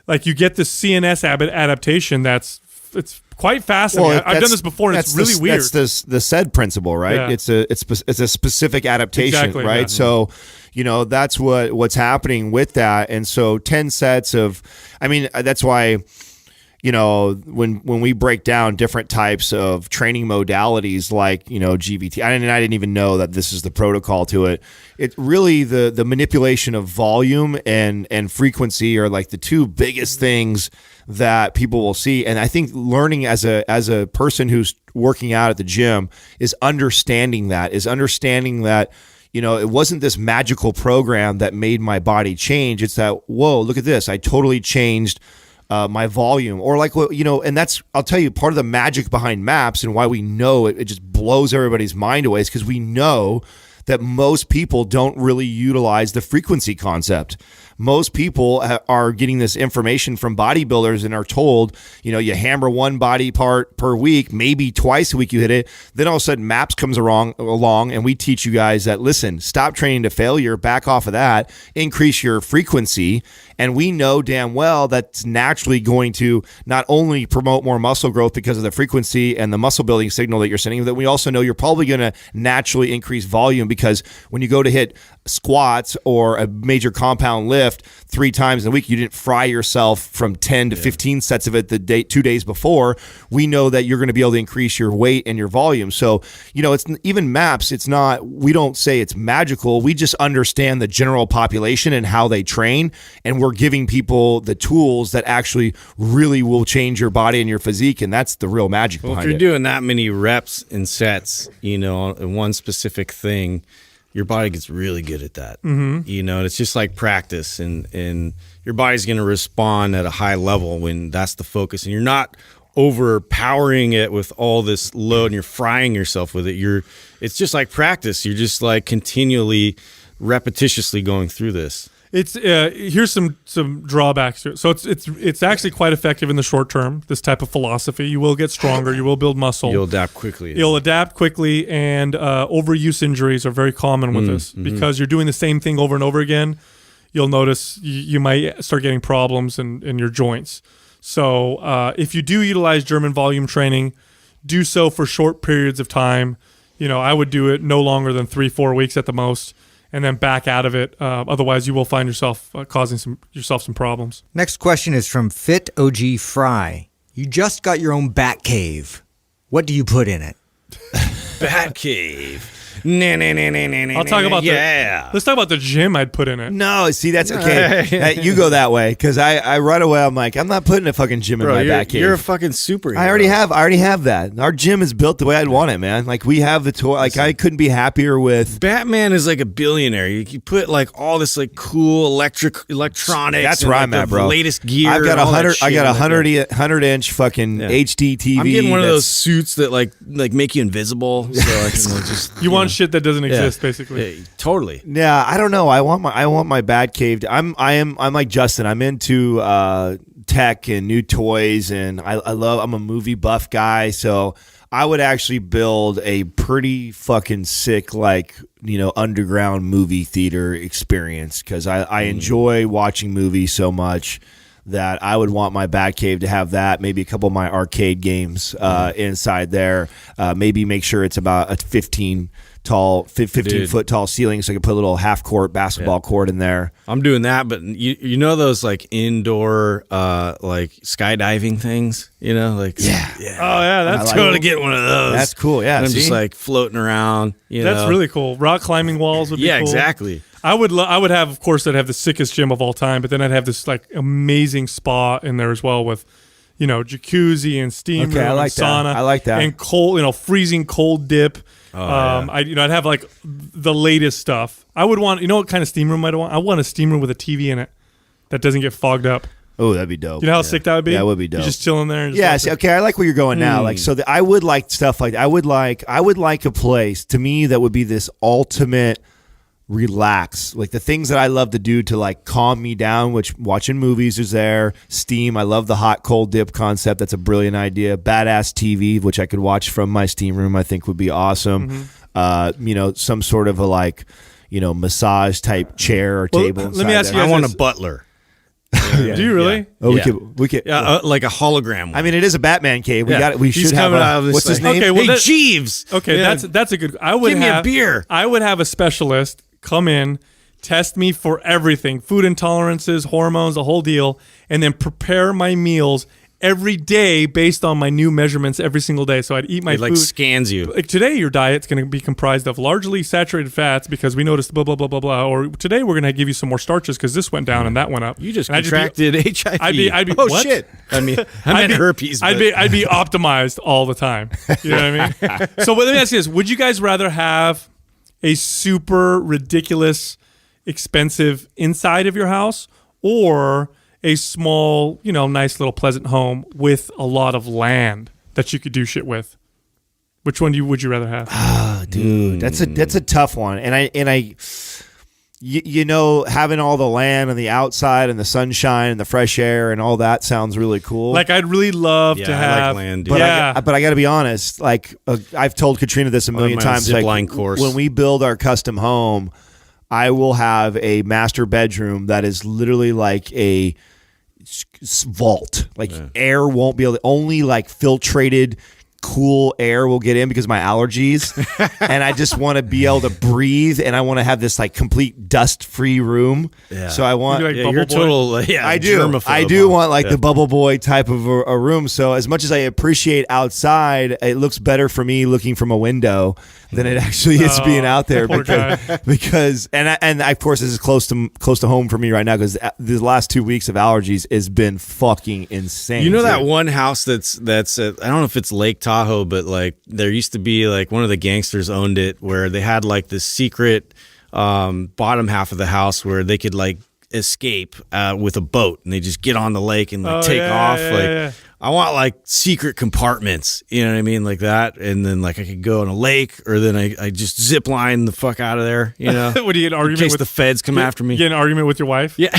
Speaker 2: like you get this CNS adaptation it's quite fascinating.
Speaker 1: Well,
Speaker 2: I've done this before, and it's really weird.
Speaker 1: That's the SAID principle, right?
Speaker 2: Yeah.
Speaker 1: It's a specific adaptation,
Speaker 2: exactly,
Speaker 1: right?
Speaker 2: Yeah.
Speaker 1: So, that's what's happening with that. And so 10 sets of, that's why, you know, when we break down different types of training modalities like, you know, GVT, I didn't even know that this is the protocol to it. It really, the manipulation of volume and frequency are like the two biggest things that people will see. And I think learning as a person who's working out at the gym is understanding that, you know, it wasn't this magical program that made my body change. It's that, whoa, look at this. I totally changed my volume, or like, you know, and that's, I'll tell you, part of the magic behind MAPS and why we know it just blows everybody's mind away is because we know that most people don't really utilize the frequency concept. Most people are getting this information from bodybuilders and are told, you know, you hammer one body part per week, maybe twice a week you hit it. Then all of a sudden MAPS comes along and we teach you guys that, listen, stop training to failure, back off of that, increase your frequency. And we know damn well that's naturally going to not only promote more muscle growth because of the frequency and the muscle building signal that you're sending, but we also know you're probably going to naturally increase volume, because when you go to hit squats or a major compound lift 3 times a week, you didn't fry yourself from 10 to 15 sets of it 2 days before. We know that you're going to be able to increase your weight and your volume. So, you know, it's even MAPS, it's not, we don't say it's magical. We just understand the general population and how they train, and we're giving people the tools that actually really will change your body and your physique, and that's the real magic behind it.
Speaker 3: If you're doing that many reps and sets, you know, in one specific thing, your body gets really good at that. You know, and it's just like practice, and your body's going to respond at a high level when that's the focus, and you're not overpowering it with all this load and you're frying yourself with it. It's just like practice. You're just like continually, repetitiously going through this.
Speaker 2: It's here's some drawbacks to it. So it's actually quite effective in the short term. This type of philosophy, you will get stronger, you will build muscle.
Speaker 3: You'll adapt quickly.
Speaker 2: And overuse injuries are very common with this because you're doing the same thing over and over again. You'll notice you might start getting problems in your joints. So if you do utilize German volume training, do so for short periods of time. You know, I would do it no longer than 3-4 weeks at the most, and then back out of it. Otherwise, you will find yourself causing yourself some problems.
Speaker 6: Next question is from Fit OG Fry. You just got your own bat cave. What do you put in it?
Speaker 3: Bat cave.
Speaker 2: I'll talk about let's talk about the gym I'd put in it.
Speaker 1: No, see, that's okay. You go that way, because I right away I'm like, I'm not putting a fucking gym in my back cave.
Speaker 3: You're a fucking superhero.
Speaker 1: I already have that. Our gym is built the way I'd want it, man. Like, we have the toy. Like, I couldn't be happier with.
Speaker 3: Batman is like a billionaire. You put like all this like cool electronics.
Speaker 1: That's where I'm at, bro.
Speaker 3: Latest gear.
Speaker 1: I've got 100-inch fucking HD TV.
Speaker 3: I'm getting one of those suits that like make you invisible. So I can just
Speaker 2: you want shit that doesn't exist, basically.
Speaker 3: Yeah, totally.
Speaker 1: Yeah, I don't know. I want my bat cave. I'm like Justin. I'm into tech and new toys, and I'm a movie buff guy, so I would actually build a pretty fucking sick, like, you know, underground movie theater experience, because I enjoy watching movies so much that I would want my bat cave to have that, maybe a couple of my arcade games inside there, maybe make sure it's about a 15 foot tall ceiling, so I could put a little half court basketball court in there.
Speaker 3: I'm doing that, but you know those like indoor like skydiving things, you know, like
Speaker 2: Oh yeah, that's
Speaker 3: cool to get one of those.
Speaker 1: That's cool. Yeah,
Speaker 3: and I'm just like floating around.
Speaker 2: That's really cool. Rock climbing walls would be cool.
Speaker 3: Yeah, exactly.
Speaker 2: I would have, of course, I'd have the sickest gym of all time, but then I'd have this like amazing spa in there as well with, you know, jacuzzi and steam room,
Speaker 1: I like
Speaker 2: and sauna.
Speaker 1: that. I like that.
Speaker 2: And cold, you know, freezing cold dip. I'd have like the latest stuff. I would want, you know what kind of steam room I'd want? I want a steam room with a TV in it that doesn't get fogged up.
Speaker 1: Oh, that'd be dope.
Speaker 2: You know how sick that would be?
Speaker 1: Yeah, it would be dope.
Speaker 2: You're just chilling there. And
Speaker 1: Yeah, okay, I like where you're going now. Like, so I would like stuff like, I would like a place, to me, that would be this ultimate relax, like the things that I love to do to like calm me down, which watching movies is there. Steam, I love the hot cold dip concept. That's a brilliant idea. Badass TV, which I could watch from my steam room, I think would be awesome. You know, some sort of a like, you know, massage type chair or table.
Speaker 2: Let me ask you guys,
Speaker 3: I want a butler.
Speaker 2: Do you really?
Speaker 1: Oh, we could.
Speaker 3: Like a hologram one.
Speaker 1: I mean, it is a Batman cave. We got it. We should have. What's his name?
Speaker 2: Okay, well,
Speaker 3: hey, Jeeves.
Speaker 2: Okay, that's a good. I would
Speaker 3: Give me
Speaker 2: have
Speaker 3: a beer.
Speaker 2: I would have a specialist come in, test me for everything, food intolerances, hormones, the whole deal, and then prepare my meals every day based on my new measurements every single day. So I'd eat my
Speaker 3: It
Speaker 2: food.
Speaker 3: like scans you.
Speaker 2: Like today, your diet's going to be comprised of largely saturated fats because we noticed blah, blah, blah, blah, blah. Or today, we're going to give you some more starches because this went down and that went up.
Speaker 3: You just
Speaker 2: And I'd
Speaker 3: contracted HIV.
Speaker 2: I'd be
Speaker 3: oh,
Speaker 2: what?
Speaker 3: shit. I mean, I meant herpes.
Speaker 2: I'd be optimized all the time. You know what I mean? So let me ask you this. Would you guys rather have a super ridiculous, expensive inside of your house or a small, nice little pleasant home with a lot of land that you could do shit with? Which one would you rather have?
Speaker 1: Oh, dude, that's a tough one. And I having all the land on the outside and the sunshine and the fresh air and all that sounds really cool.
Speaker 2: Like I'd really love to have
Speaker 3: I like land, dude.
Speaker 1: But I got to be honest. Like I've told Katrina this a million times.
Speaker 3: Zip
Speaker 1: like,
Speaker 3: line course.
Speaker 1: When we build our custom home, I will have a master bedroom that is literally like a vault. Like air won't be able to, only like filtrated cool air will get in because of my allergies. And I just want to be able to breathe, and I want to have this like complete dust free room.
Speaker 3: Yeah.
Speaker 1: So I want
Speaker 3: you're total
Speaker 1: I do want like the bubble boy type of a room. So as much as I appreciate outside, it looks better for me looking from a window than it actually is being out there because and of course this is close to home for me right now because the last 2 weeks of allergies has been fucking insane.
Speaker 3: You know that one house that's I don't know if it's Lake Tahoe, but like there used to be like one of the gangsters owned it where they had like this secret bottom half of the house where they could like escape with a boat and they just get on the lake and like take off. I want like secret compartments, you know what I mean, like that, and then like I could go on a lake, or then I just zip line the fuck out of there, you know.
Speaker 2: What do you get an argument
Speaker 3: in case
Speaker 2: with
Speaker 3: the feds come after me?
Speaker 2: You get an argument with your wife?
Speaker 3: Yeah.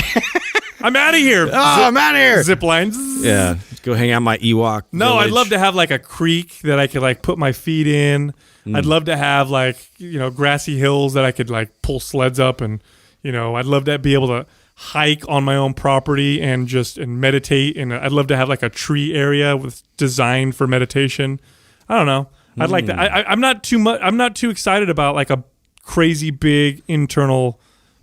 Speaker 2: I'm out of here.
Speaker 3: I'm out of here.
Speaker 2: Zip lines.
Speaker 3: Yeah. Go hang out my Ewok.
Speaker 2: No,
Speaker 3: village.
Speaker 2: I'd love to have like a creek that I could like put my feet in. I'd love to have like, grassy hills that I could like pull sleds up, and, I'd love to be able to hike on my own property and meditate. And I'd love to have like a tree area designed for meditation. I don't know. I'd like that. I'm not too excited about like a crazy big internal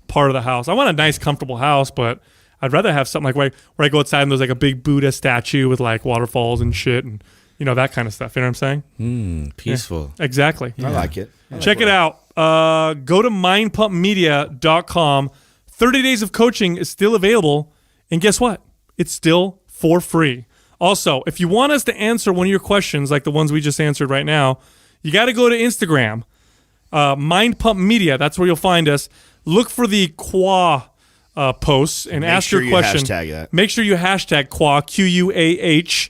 Speaker 2: part of the house. I want a nice, comfortable house, but I'd rather have something like where I go outside and there's like a big Buddha statue with like waterfalls and shit and that kind of stuff. You know what I'm saying?
Speaker 3: Peaceful.
Speaker 2: Yeah, exactly.
Speaker 1: I like it.
Speaker 2: Check it out. Go to mindpumpmedia.com. 30 days of coaching is still available. And guess what? It's still for free. Also, if you want us to answer one of your questions, like the ones we just answered right now, you got to go to Instagram, Mind Pump Media. That's where you'll find us. Look for the Qua posts and ask your question.
Speaker 1: Hashtag that.
Speaker 2: Make sure you hashtag Qua, Quah.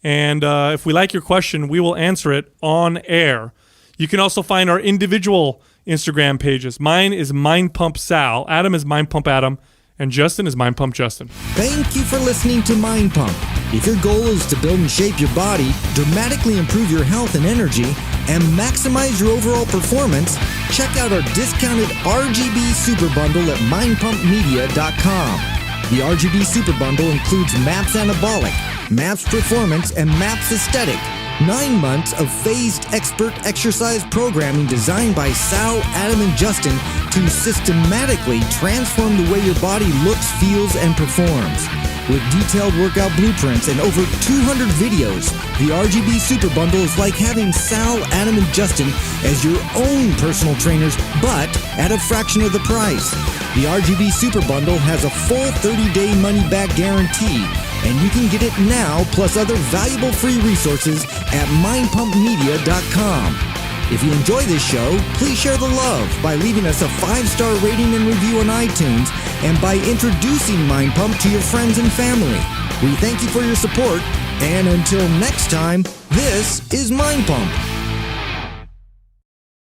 Speaker 2: And if we like your question, we will answer it on air. You can also find our individual Instagram pages. Mine is Mind Pump Sal. Adam is Mind Pump Adam. And Justin is Mind Pump Justin.
Speaker 4: Thank you for listening to Mind Pump. If your goal is to build and shape your body, dramatically improve your health and energy, and maximize your overall performance, check out our discounted RGB Super Bundle at mindpumpmedia.com. The RGB Super Bundle includes MAPS Anabolic, MAPS Performance, and MAPS Aesthetic. 9 months of phased expert exercise programming designed by Sal, Adam, and Justin to systematically transform the way your body looks, feels, and performs. With detailed workout blueprints and over 200 videos, the RGB Super Bundle is like having Sal, Adam, and Justin as your own personal trainers, but at a fraction of the price. The RGB Super Bundle has a full 30-day money-back guarantee, and you can get it now plus other valuable free resources at mindpumpmedia.com. If you enjoy this show, please share the love by leaving us a 5-star rating and review on iTunes and by introducing Mind Pump to your friends and family. We thank you for your support, and until next time, this is Mind Pump.